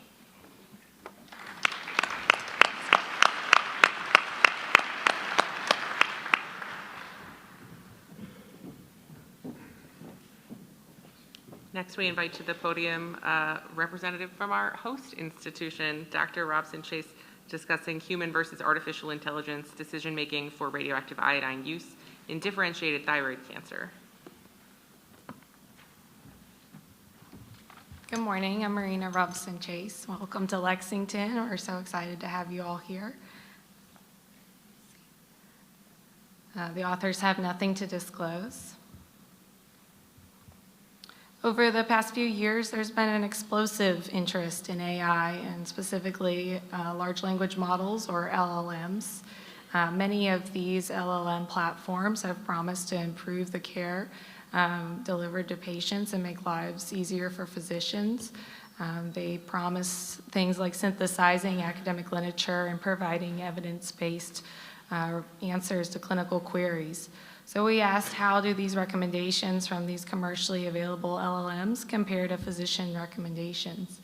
Speaker 2: Next, we invite to the podium a representative from our host institution, Dr. Robson Chase, discussing human versus artificial intelligence decision-making for radioactive iodine use in differentiated thyroid cancer.
Speaker 18: Good morning, I'm Marina Robson Chase. Welcome to Lexington. We're so excited to have you all here. The authors have nothing to disclose. Over the past few years, there's been an explosive interest in AI and specifically large language models, or LLMs. Many of these LLM platforms have promised to improve the care delivered to patients and make lives easier for physicians. They promise things like synthesizing academic literature and providing evidence-based answers to clinical queries. So we asked, how do these recommendations from these commercially available LLMs compare to physician recommendations?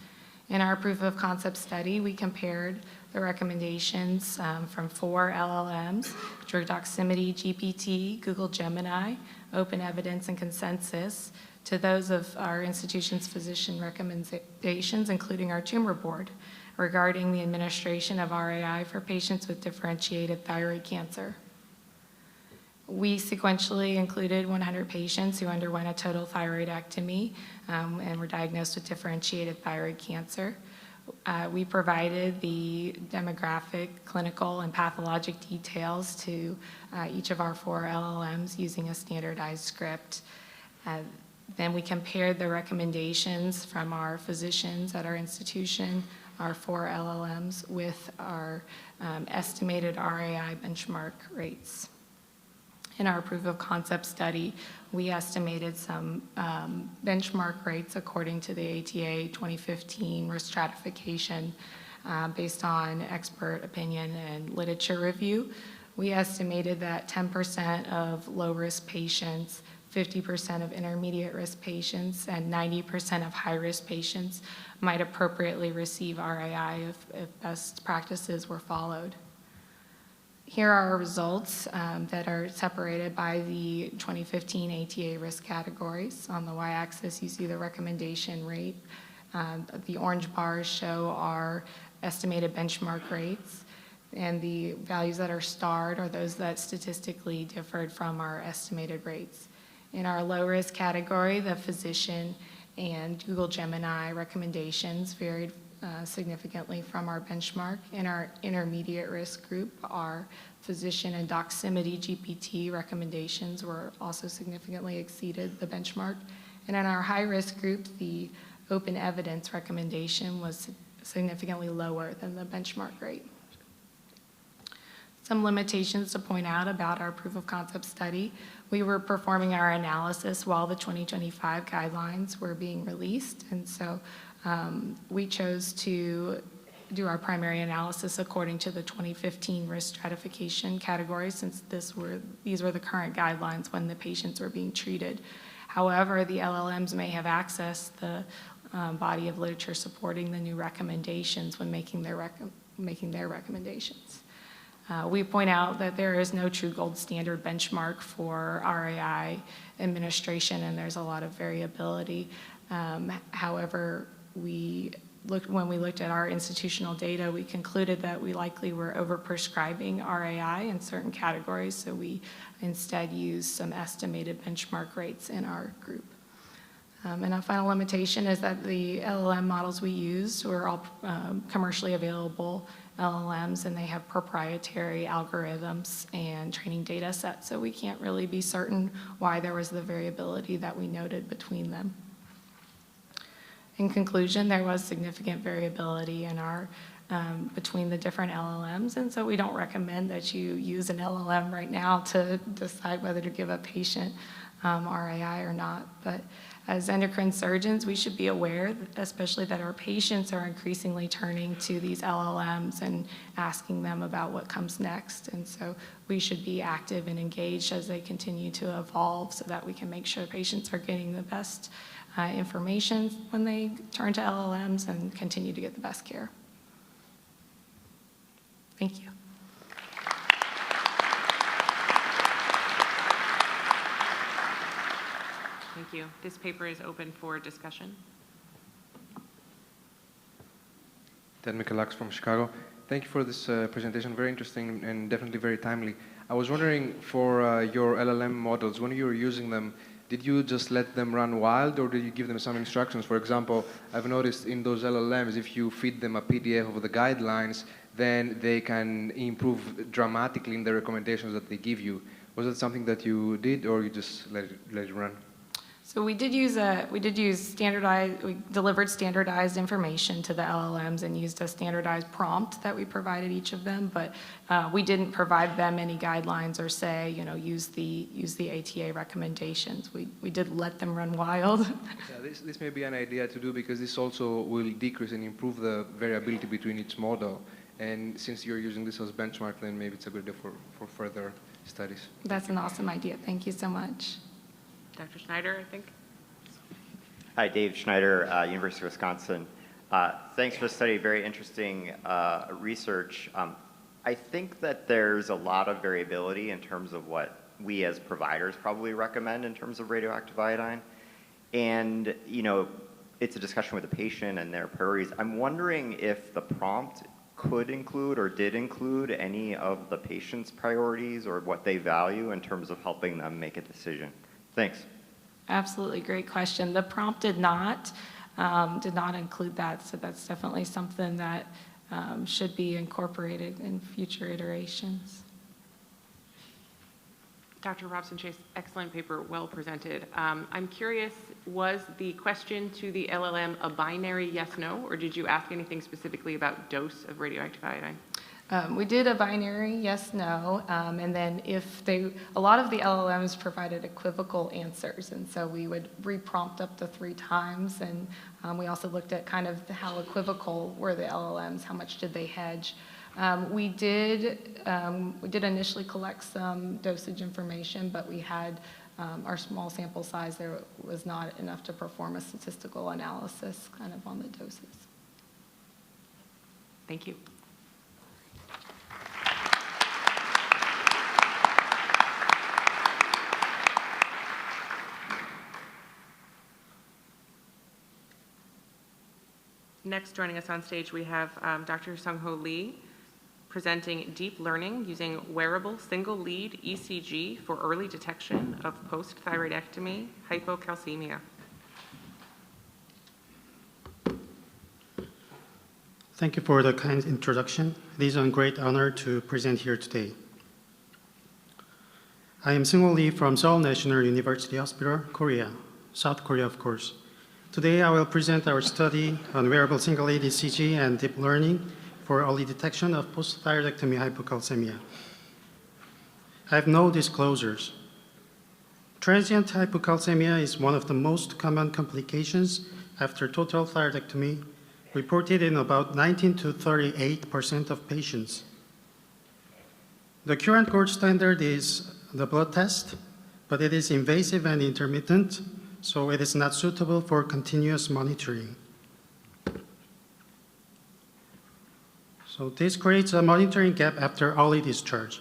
Speaker 18: In our proof of concept study, we compared the recommendations from 4 LLMs, which were Doximity, GPT, Google Gemini, Open Evidence, and Consensus, to those of our institution's physician recommendations, including our tumor board, regarding the administration of RAI for patients with differentiated thyroid cancer. We sequentially included 100 patients who underwent a total thyroidectomy and were diagnosed with differentiated thyroid cancer. We provided the demographic, clinical, and pathologic details to each of our 4 LLMs using a standardized script. Then we compared the recommendations from our physicians at our institution, our 4 LLMs, with our estimated RAI benchmark rates. In our proof of concept study, we estimated some benchmark rates according to the ATA 2015 risk stratification based on expert opinion and literature review. We estimated that 10% of low-risk patients, 50% of intermediate-risk patients, and 90% of high-risk patients might appropriately receive RAI if best practices were followed. Here are our results that are separated by the 2015 ATA risk categories. On the y-axis, you see the recommendation rate. The orange bars show our estimated benchmark rates, and the values that are starred are those that statistically differed from our estimated rates. In our low-risk category, the physician and Google Gemini recommendations varied significantly from our benchmark. In our intermediate risk group, our physician and Doximity GPT recommendations were also significantly exceeded the benchmark. And in our high risk group, the open evidence recommendation was significantly lower than the benchmark rate. Some limitations to point out about our proof of concept study. We were performing our analysis while the 2025 guidelines were being released, and so we chose to do our primary analysis according to the 2015 risk stratification category, since these were the current guidelines when the patients were being treated. However, the LLMs may have accessed the body of literature supporting the new recommendations when making their recommendations. We point out that there is no true gold standard benchmark for RAI administration, and there's a lot of variability. However, when we looked at our institutional data, we concluded that we likely were overprescribing RAI in certain categories, so we instead used some estimated benchmark rates in our group. And a final limitation is that the LLM models we used were all commercially available LLMs, and they have proprietary algorithms and training data sets, so we can't really be certain why there was the variability that we noted between them. In conclusion, there was significant variability in our between the different LLMs. And so we don't recommend that you use an LLM right now to decide whether to give a patient RAI or not. But as endocrine surgeons, we should be aware, especially that our patients are increasingly turning to these LLMs and asking them about what comes next. And so we should be active and engaged as they continue to evolve so that we can make sure patients are getting the best information when they turn to LLMs and continue to get the best care. Thank you.
Speaker 2: Thank you. This paper is open for discussion.
Speaker 8: Dan Michalaks from Chicago. Thank you for this presentation. Very interesting and definitely very timely. I was wondering, for your LLM models, when you were using them, did you just let them run wild, or did you give them some instructions? For example, I've noticed in those LLMs, if you feed them a PDF of the guidelines, then they can improve dramatically in the recommendations that they give you. Was that something that you did, or you just let it run?
Speaker 18: So we delivered standardized information to the LLMs and used a standardized prompt that we provided each of them, but we didn't provide them any guidelines or say, use the ATA recommendations. We did let them run wild.
Speaker 8: Yeah, this may be an idea to do, because this also will decrease and improve the variability between each model. And since you're using this as benchmark, then maybe it's a good idea for further studies.
Speaker 18: That's an awesome idea. Thank you so much.
Speaker 2: Dr. Schneider, I think.
Speaker 19: Hi, Dave Schneider, University of Wisconsin. Thanks for the study, very interesting research. I think that there's a lot of variability in terms of what we as providers probably recommend in terms of radioactive iodine. And, it's a discussion with the patient and their priorities. I'm wondering if the prompt could include or did include any of the patient's priorities or what they value in terms of helping them make a decision. Thanks.
Speaker 18: Absolutely, great question. The prompt did not include that, so that's definitely something that should be incorporated in future iterations.
Speaker 2: Dr. Robson-Chase, excellent paper, well presented. I'm curious, was the question to the LLM a binary yes/no, or did you ask anything specifically about dose of radioactive iodine?
Speaker 18: We did a binary yes/no, and then a lot of the LLMs provided equivocal answers, and so we would reprompt up to 3 times, and we also looked at kind of how equivocal were the LLMs, how much did they hedge. We did initially collect some dosage information, but we had our small sample size there was not enough to perform a statistical analysis kind of on the doses.
Speaker 2: Thank you. Next, joining us on stage, we have Dr. Sung-Ho Lee presenting deep learning using wearable single-lead ECG for early detection of post-thyroidectomy hypocalcemia.
Speaker 20: Thank you for the kind introduction. It is a great honor to present here today. I am Sung-Ho Lee from Seoul National University Hospital, Korea, South Korea, of course. Today, I will present our study on wearable single-lead ECG and deep learning for early detection of post-thyroidectomy hypocalcemia. I have no disclosures. Transient hypocalcemia is one of the most common complications after total thyroidectomy, reported in about 19 to 38% of patients. The current gold standard is the blood test, but it is invasive and intermittent, so it is not suitable for continuous monitoring. So this creates a monitoring gap after early discharge.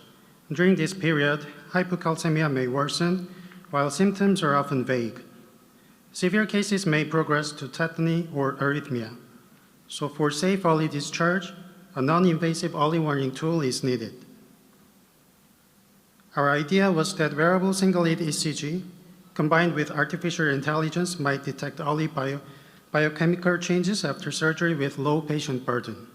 Speaker 20: During this period, hypocalcemia may worsen, while symptoms are often vague. Severe cases may progress to tetany or arrhythmia. So for safe early discharge, a non-invasive early warning tool is needed. Our idea was that wearable single-lead ECG combined with artificial intelligence might detect early biochemical changes after surgery with low patient burden.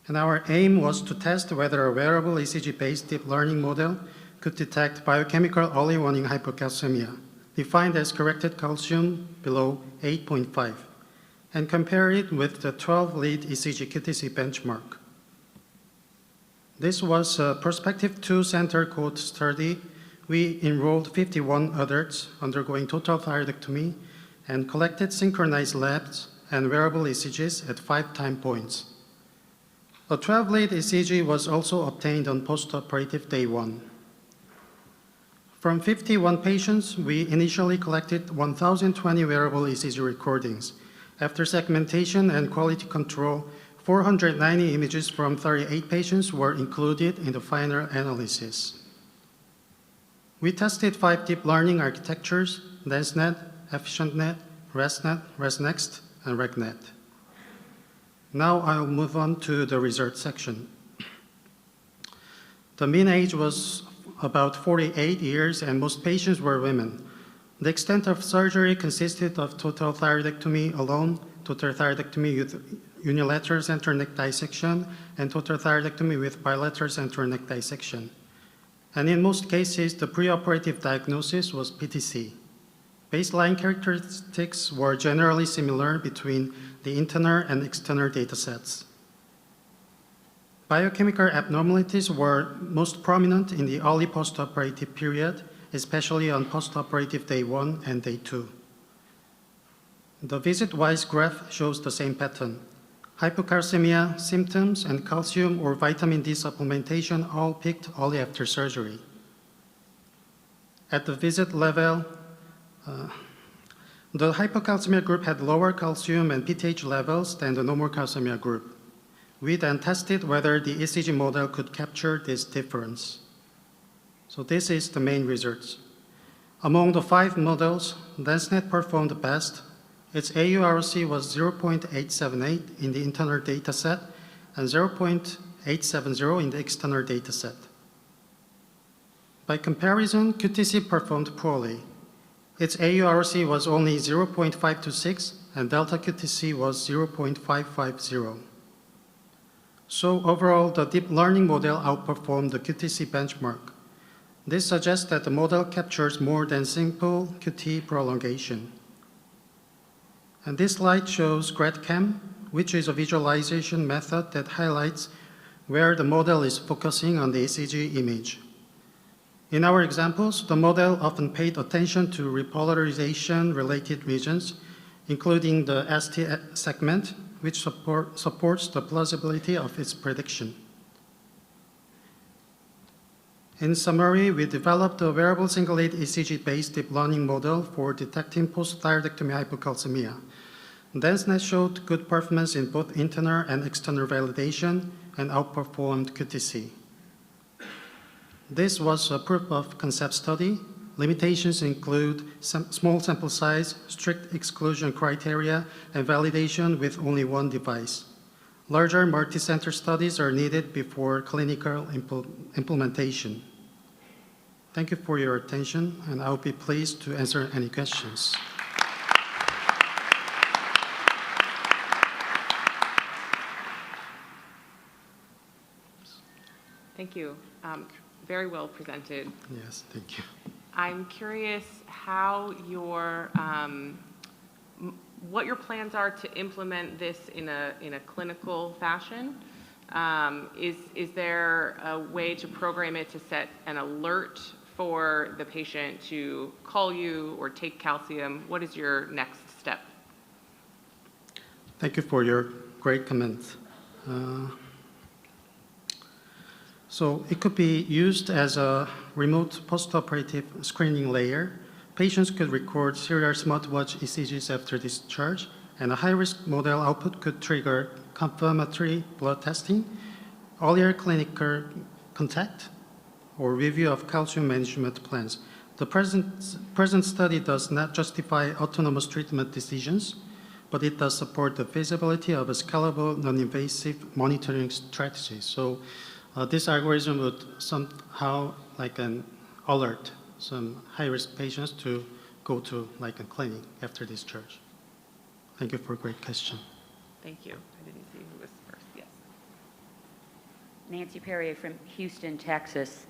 Speaker 20: And our aim was to test whether a wearable ECG-based deep learning model could detect biochemical early warning hypocalcemia, defined as corrected calcium below 8.5. and compare it with the 12-lead ECG QTC benchmark. This was a prospective two-center cohort study. We enrolled 51 adults undergoing total thyroidectomy and collected synchronized labs and wearable ECGs at 5 time points. A 12-lead ECG was also obtained on post-operative day 1. From 51 patients, we initially collected 1,020 wearable ECG recordings. After segmentation and quality control, 490 images from 38 patients were included in the final analysis. We tested 5 deep learning architectures: DenseNet, EfficientNet, ResNet, ResNext, and RegNet. Now I'll move on to the results section. The mean age was about 48 years, and most patients were women. The extent of surgery consisted of total thyroidectomy alone, total thyroidectomy with unilateral central neck dissection, and total thyroidectomy with bilateral central neck dissection. And in most cases, the preoperative diagnosis was PTC. Baseline characteristics were generally similar between the internal and external data sets. Biochemical abnormalities were most prominent in the early postoperative period, especially on postoperative day 1 and day 2. The visit-wise graph shows the same pattern. Hypocalcemia symptoms and calcium or vitamin D supplementation all peaked early after surgery. At the visit level, the hypocalcemia group had lower calcium and PTH levels than the normal calcemia group. We then tested whether the ECG model could capture this difference. So this is the main results. Among the 5 models, DenseNet performed best. Its AURC was 0.878 in the internal data set and 0.870 in the external data set. By comparison, QTC performed poorly. Its AURC was only 0.526 and delta QTC was 0.550. So overall, the deep learning model outperformed the QTC benchmark. This suggests that the model captures more than simple QT prolongation. And this slide shows GradCam, which is a visualization method that highlights where the model is focusing on the ECG image. In our examples, the model often paid attention to repolarization-related regions, including the ST segment, which supports the plausibility of its prediction. In summary, we developed a wearable single-lead ECG-based deep learning model for detecting post-thyroidectomy hypocalcemia. DenseNet showed good performance in both internal and external validation and outperformed QTC. This was a proof of concept study. Limitations include small sample size, strict exclusion criteria, and validation with only one device. Larger multi-center studies are needed before clinical implementation. Thank you for your attention, and I'll be pleased to answer any questions.
Speaker 2: Thank you. Very well presented.
Speaker 20: Yes, thank you.
Speaker 2: I'm curious how what your plans are to implement this in a clinical fashion. Is there a way to program it to set an alert for the patient to call you or take calcium? What is your next step?
Speaker 20: Thank you for your great comments. So it could be used as a remote postoperative screening layer. Patients could record serial smartwatch ECGs after discharge, and a high-risk model output could trigger confirmatory blood testing, earlier clinical contact, or review of calcium management plans. The present study does not justify autonomous treatment decisions, but it does support the feasibility of a scalable, non-invasive monitoring strategy. So this algorithm would somehow like an alert some high-risk patients to go to like a clinic after discharge. Thank you for a great question.
Speaker 2: Thank you. I didn't see who was first. Yes.
Speaker 21: Nancy Perrier from Houston, Texas.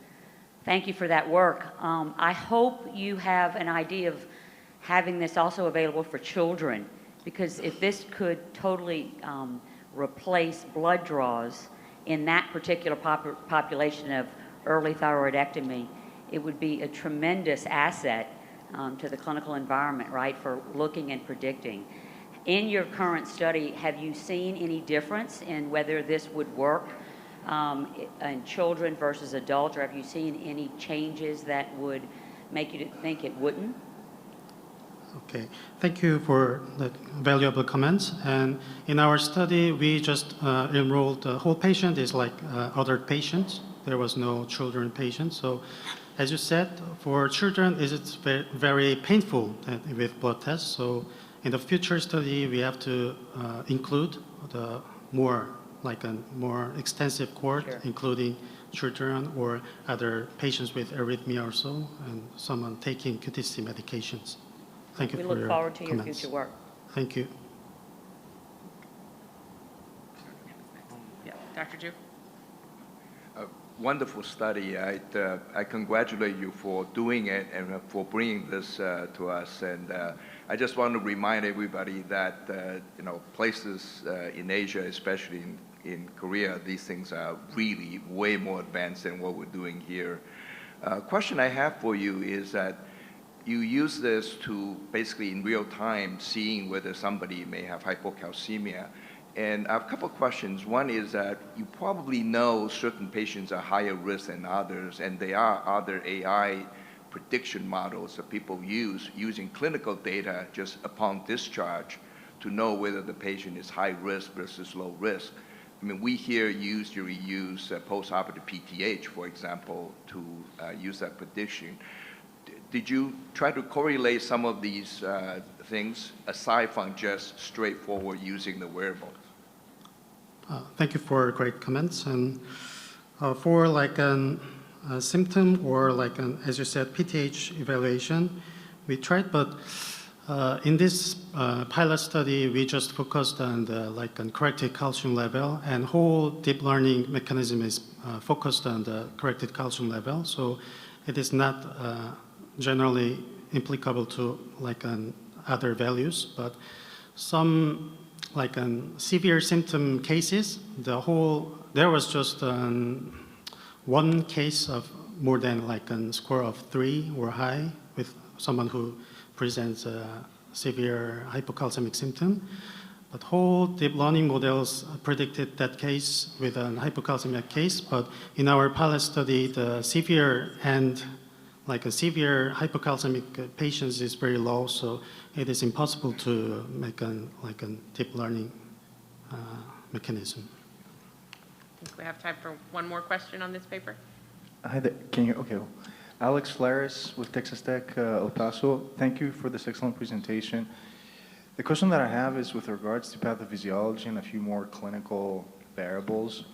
Speaker 21: Thank you for that work. I hope you have an idea of having this also available for children Because if this could totally replace blood draws in that particular population of early thyroidectomy, it would be a tremendous asset to the clinical environment, right, for looking and predicting. In your current study, have you seen any difference in whether this would work in children versus adults, or have you seen any changes that would make you think it wouldn't?
Speaker 20: Okay, thank you for the valuable comments. And in our study, we just enrolled the whole patient is like adult patients. There was no children patient. So as you said, for children, it's very painful with blood tests. So in the future study, we have to include the more extensive cohort, sure, including children or other patients with arrhythmia also, and someone taking QTC medications. Thank you for your comments.
Speaker 21: We look forward to your future work.
Speaker 20: Thank you.
Speaker 2: Yeah, Dr. Ju?
Speaker 14: Wonderful study. I congratulate you for doing it and for bringing this to us. And I just want to remind everybody that places in Asia, especially in Korea, these things are really way more advanced than what we're doing here. Question I have for you is that you use this to basically in real time seeing whether somebody may have hypocalcemia. And I have a couple of questions. One is that you probably know certain patients are higher risk than others, and there are other AI prediction models that people use using clinical data just upon discharge to know whether the patient is high risk versus low risk. I mean, we here usually use postoperative PTH, for example, to use that prediction. Did you try to correlate some of these things aside from just straightforward using the wearable?
Speaker 20: Thank you for great comments. And for like a symptom or like as you said, PTH evaluation, we tried, but in this pilot study, we just focused on the corrected calcium level, and whole deep learning mechanism is focused on the corrected calcium level. So it is not generally applicable to other values, but some severe symptom cases, there was just one case of more than a score of 3 or high with someone who presents a severe hypocalcemic symptom. But whole deep learning models predicted that case with a hypocalcemic case, but in our pilot study, the severe and severe hypocalcemic patients is very low, so it is impossible to make a deep learning mechanism.
Speaker 2: I think we have time for one more question on this paper.
Speaker 1: Hi there. Can you? Okay. Alex Flares with Texas Tech, El Paso. Thank you for this excellent presentation. The question that I have is with regards to pathophysiology and a few more clinical variables.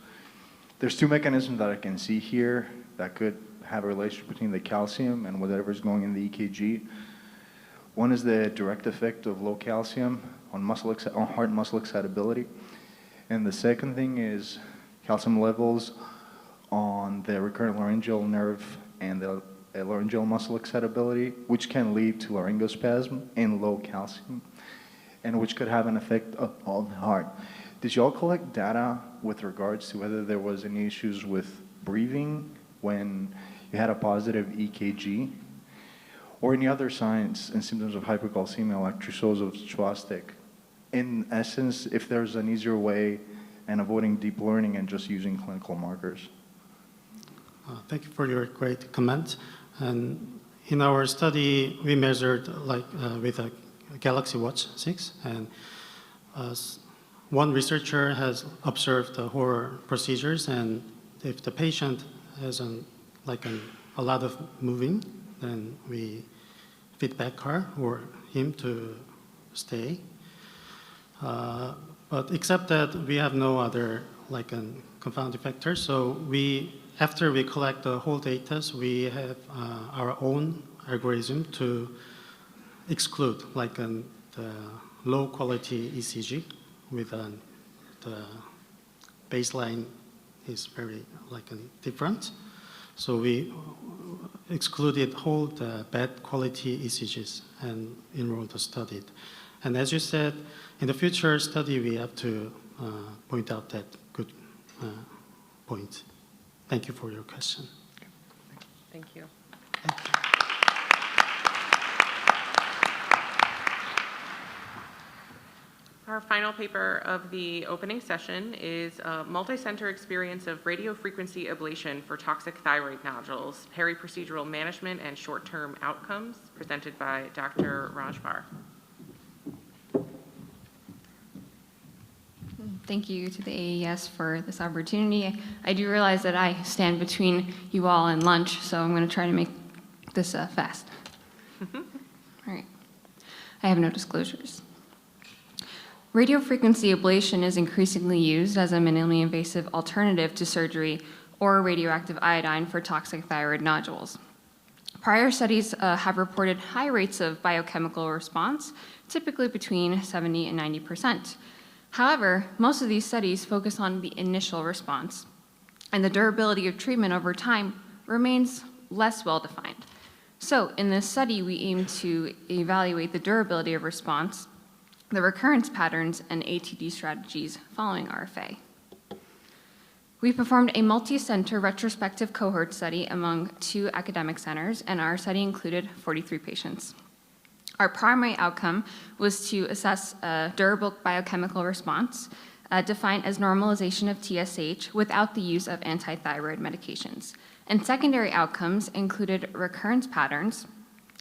Speaker 1: There's two mechanisms that I can see here that could have a relationship between the calcium and whatever's going in the EKG. One is the direct effect of low calcium on heart muscle excitability. And the second thing is calcium levels on the recurrent laryngeal nerve and the laryngeal muscle excitability, which can lead to laryngospasm and low calcium, and which could have an effect on the heart. Did you all collect data with regards to whether there was any issues with breathing when you had a positive EKG, or any other signs and symptoms of hypercalcemia like trousseau of Chvostek? In essence, if there's an easier way and avoiding deep learning and just using clinical markers.
Speaker 20: Thank you for your great comment. And in our study, we measured with a Galaxy Watch 6, and one researcher has observed the whole procedures, and if the patient has a lot of moving, then we feedback her or him to stay. But except that we have no other confounding factors, so after we collect the whole data, we have our own algorithm to exclude the low quality ECG with the baseline is very different. So we excluded whole the bad quality ECGs and enrolled the study. And as you said, in the future study, we have to point out that good point. Thank you for your question.
Speaker 2: Thank you. Our final paper of the opening session is a multi-center experience of radiofrequency ablation for toxic thyroid nodules, peri-procedural management and short-term outcomes, presented by Dr. Rajbar.
Speaker 5: Thank you to the AES for this opportunity. I do realize that I stand between you all and lunch, so I'm going to try to make this fast. All right. I have no disclosures. Radiofrequency ablation is increasingly used as a minimally invasive alternative to surgery or radioactive iodine for toxic thyroid nodules. Prior studies have reported high rates of biochemical response, typically between 70 and 90%. However, most of these studies focus on the initial response, and the durability of treatment over time remains less well-defined. So in this study, we aim to evaluate the durability of response, the recurrence patterns, and ATD strategies following RFA. We performed a multi-center retrospective cohort study among 2 academic centers, and our study included 43 patients. Our primary outcome was to assess a durable biochemical response, defined as normalization of TSH without the use of antithyroid medications. And secondary outcomes included recurrence patterns,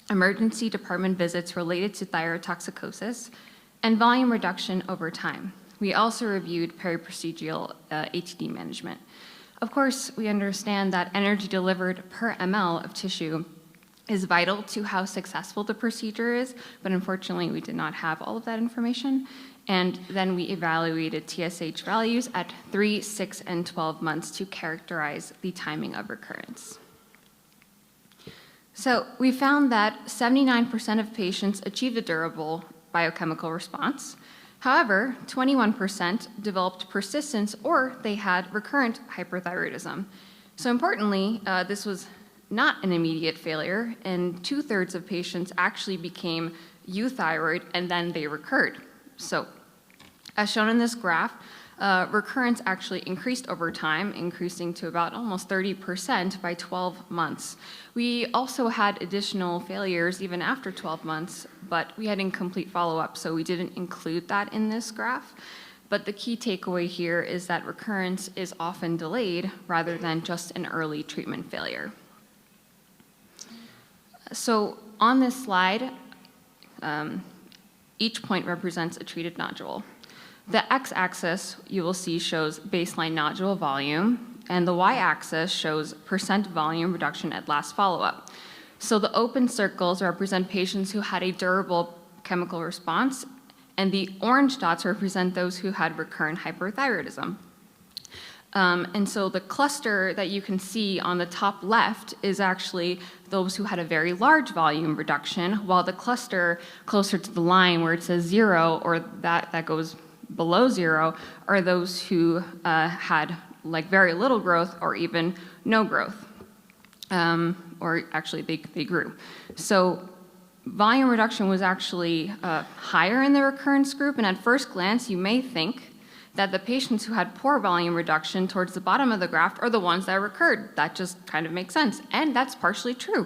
Speaker 5: emergency department visits related to thyrotoxicosis, and volume reduction over time. We also reviewed peri-procedural ATD management. Of course, we understand that energy delivered per ml of tissue is vital to how successful the procedure is, but unfortunately we did not have all of that information. And then we evaluated TSH values at 3, 6, and 12 months to characterize the timing of recurrence. So we found that 79% of patients achieved a durable biochemical response. However, 21% developed persistence or they had recurrent hyperthyroidism. So importantly, this was not an immediate failure, and 2/3 of patients actually became euthyroid and then they recurred. So, as shown in this graph, recurrence actually increased over time, increasing to about almost 30% by 12 months. We also had additional failures even after 12 months, but we had incomplete follow-up, so we didn't include that in this graph. But the key takeaway here is that recurrence is often delayed rather than just an early treatment failure. So on this slide, each point represents a treated nodule. The x-axis, you will see, shows baseline nodule volume, and the y-axis shows percent volume reduction at last follow-up. So the open circles represent patients who had a durable chemical response, and the orange dots represent those who had recurrent hyperthyroidism. And so the cluster that you can see on the top left is actually those who had a very large volume reduction, while the cluster closer to the line where it says 0 or that goes below 0 are those who had like very little growth or even no growth, or actually they grew. So volume reduction was actually higher in the recurrence group, and at first glance you may think that the patients who had poor volume reduction towards the bottom of the graph are the ones that recurred. That just kind of makes sense, and that's partially true.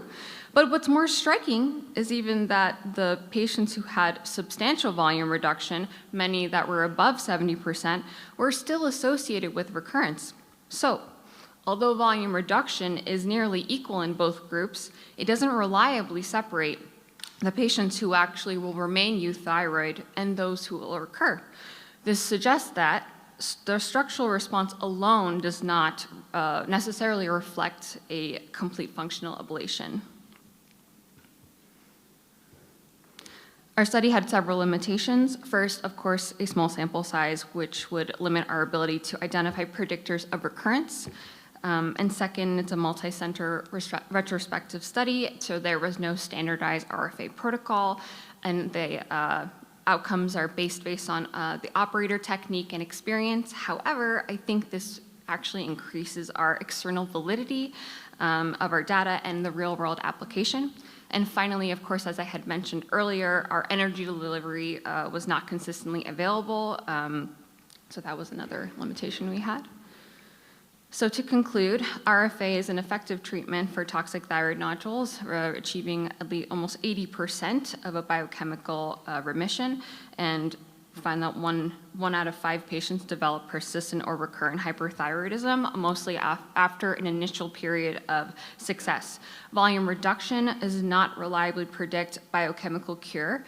Speaker 5: But what's more striking is even that the patients who had substantial volume reduction, many that were above 70%, were still associated with recurrence. So, although volume reduction is nearly equal in both groups, it doesn't reliably separate the patients who actually will remain euthyroid and those who will recur. This suggests that the structural response alone does not necessarily reflect a complete functional ablation. Our study had several limitations. First, of course, a small sample size, which would limit our ability to identify predictors of recurrence. And second, it's a multi-center retrospective study, so there was no standardized RFA protocol, and the outcomes are based on the operator technique and experience. However, I think this actually increases our external validity of our data and the real-world application. And finally, of course, as I had mentioned earlier, our energy delivery was not consistently available. So that was another limitation we had. So to conclude, RFA is an effective treatment for toxic thyroid nodules, achieving at least almost 80% of a biochemical remission, and find that one out of 5 patients develop persistent or recurrent hyperthyroidism, mostly after an initial period of success. Volume reduction does not reliably predict biochemical cure,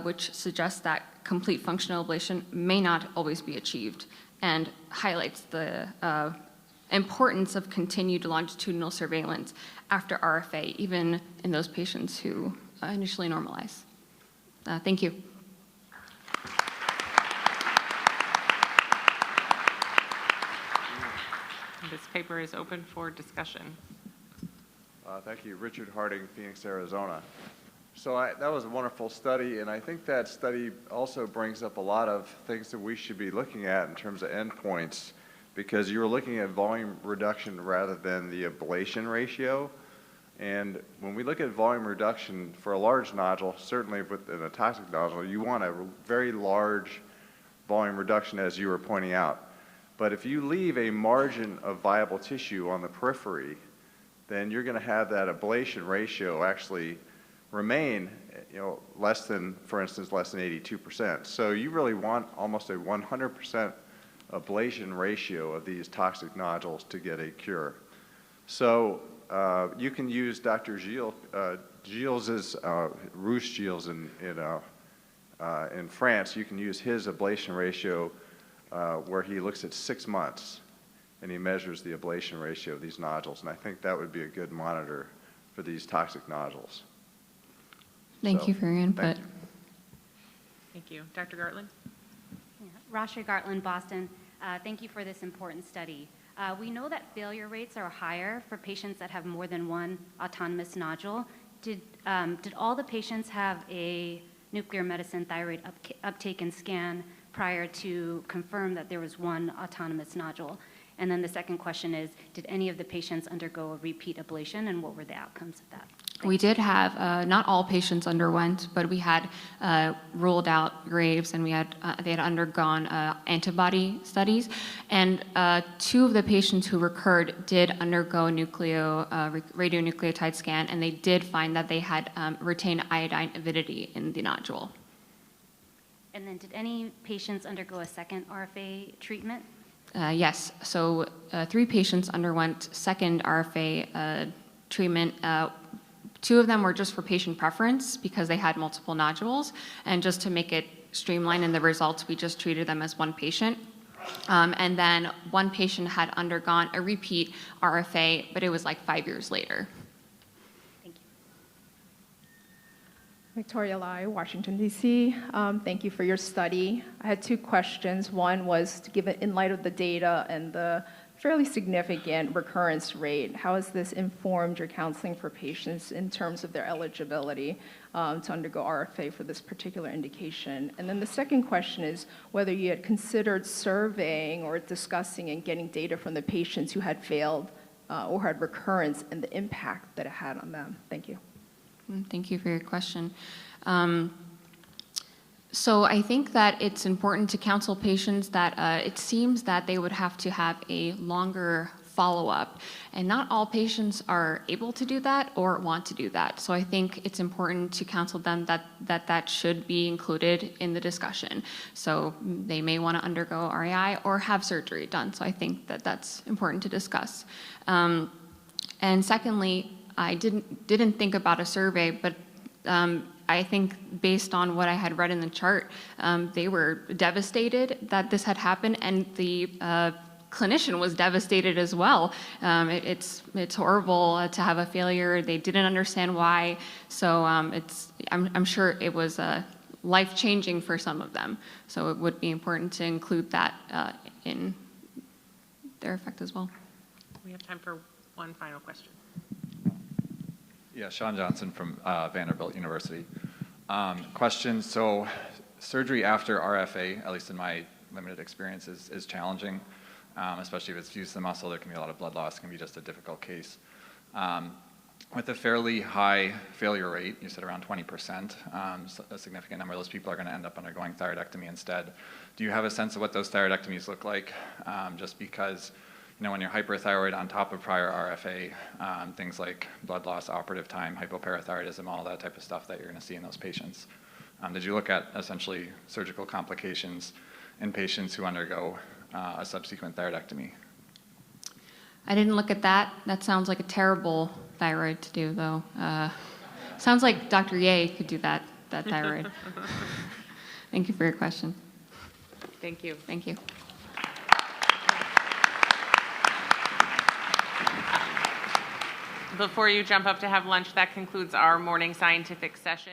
Speaker 5: which suggests that complete functional ablation may not always be achieved, and highlights the importance of continued longitudinal surveillance after RFA, even in those patients who initially normalize. Thank you.
Speaker 2: This paper is open for discussion.
Speaker 6: Thank you. Richard Harding, Phoenix, Arizona. So that was a wonderful study, and I think that study also brings up a lot of things that we should be looking at in terms of endpoints, because you were looking at volume reduction rather than the ablation ratio. And when we look at volume reduction for a large nodule, certainly within a toxic nodule, you want a very large volume reduction, as you were pointing out. But if you leave a margin of viable tissue on the periphery, then you're going to have that ablation ratio actually remain, less than, for instance, less than 82%. So you really want almost a 100% ablation ratio of these toxic nodules to get a cure. So you can use Dr. Gilles's, Rouche Gilles in France. You can use his ablation ratio where he looks at 6 months and he measures the ablation ratio of these nodules. And I think that would be a good monitor for these toxic nodules.
Speaker 5: Thank you for your input.
Speaker 2: Thank you. Dr. Gartland?
Speaker 22: Yeah. Rasha Gartland, Boston. Thank you for this important study. We know that failure rates are higher for patients that have more than one autonomous nodule. Did all the patients have a nuclear medicine thyroid uptake and scan prior to confirm that there was one autonomous nodule? And then the second question is, did any of the patients undergo a repeat ablation, and what were the outcomes of that?
Speaker 5: We did have, not all patients underwent, but we had ruled out Graves, and they had undergone antibody studies. And 2 of the patients who recurred did undergo a radionucleotide scan, and they did find that they had retained iodine avidity in the nodule.
Speaker 22: And then did any patients undergo a second RFA treatment?
Speaker 5: Yes, so 3 patients underwent second RFA treatment. 2 of them were just for patient preference because they had multiple nodules, and just to make it streamlined in the results, we just treated them as 1 patient. And then 1 patient had undergone a repeat RFA, but it was like 5 years later.
Speaker 23: Victoria Lai, Washington, D.C. Thank you for your study. I had 2 questions. One was to give it in light of the data and the fairly significant recurrence rate, how has this informed your counseling for patients in terms of their eligibility to undergo RFA for this particular indication? And then the second question is whether you had considered surveying or discussing and getting data from the patients who had failed or had recurrence and the impact that it had on them. Thank you.
Speaker 5: Thank you for your question. So I think that it's important to counsel patients that it seems that they would have to have a longer follow-up, and not all patients are able to do that or want to do that. So I think it's important to counsel them that should be included in the discussion. So they may want to undergo RAI or have surgery done. So I think that that's important to discuss. And secondly, I didn't think about a survey, but I think based on what I had read in the chart, they were devastated that this had happened, and the clinician was devastated as well. It's horrible to have a failure. They didn't understand why, so I'm sure it was life-changing for some of them. So it would be important to include that in their effect as well.
Speaker 2: We have time for one final question.
Speaker 24: Yeah, Sean Johnson from Vanderbilt University. Question, so surgery after RFA, at least in my limited experience, is challenging, especially if it's fused to the muscle. There can be a lot of blood loss. It can be just a difficult case. with a fairly high failure rate, you said around 20%, so a significant number of those people are going to end up undergoing thyroidectomy instead. Do you have a sense of what those thyroidectomies look like? Just because, when you're hyperthyroid on top of prior RFA, things like blood loss, operative time, hypoparathyroidism, all that type of stuff that you're going to see in those patients. Did you look at essentially surgical complications in patients who undergo a subsequent thyroidectomy?
Speaker 5: I didn't look at that. That sounds like a terrible thyroid to do, though. Sounds like Dr. Ye could do that thyroid. Thank you for your question.
Speaker 2: Thank you.
Speaker 5: Thank you.
Speaker 2: Before you jump up to have lunch, that concludes our morning scientific session.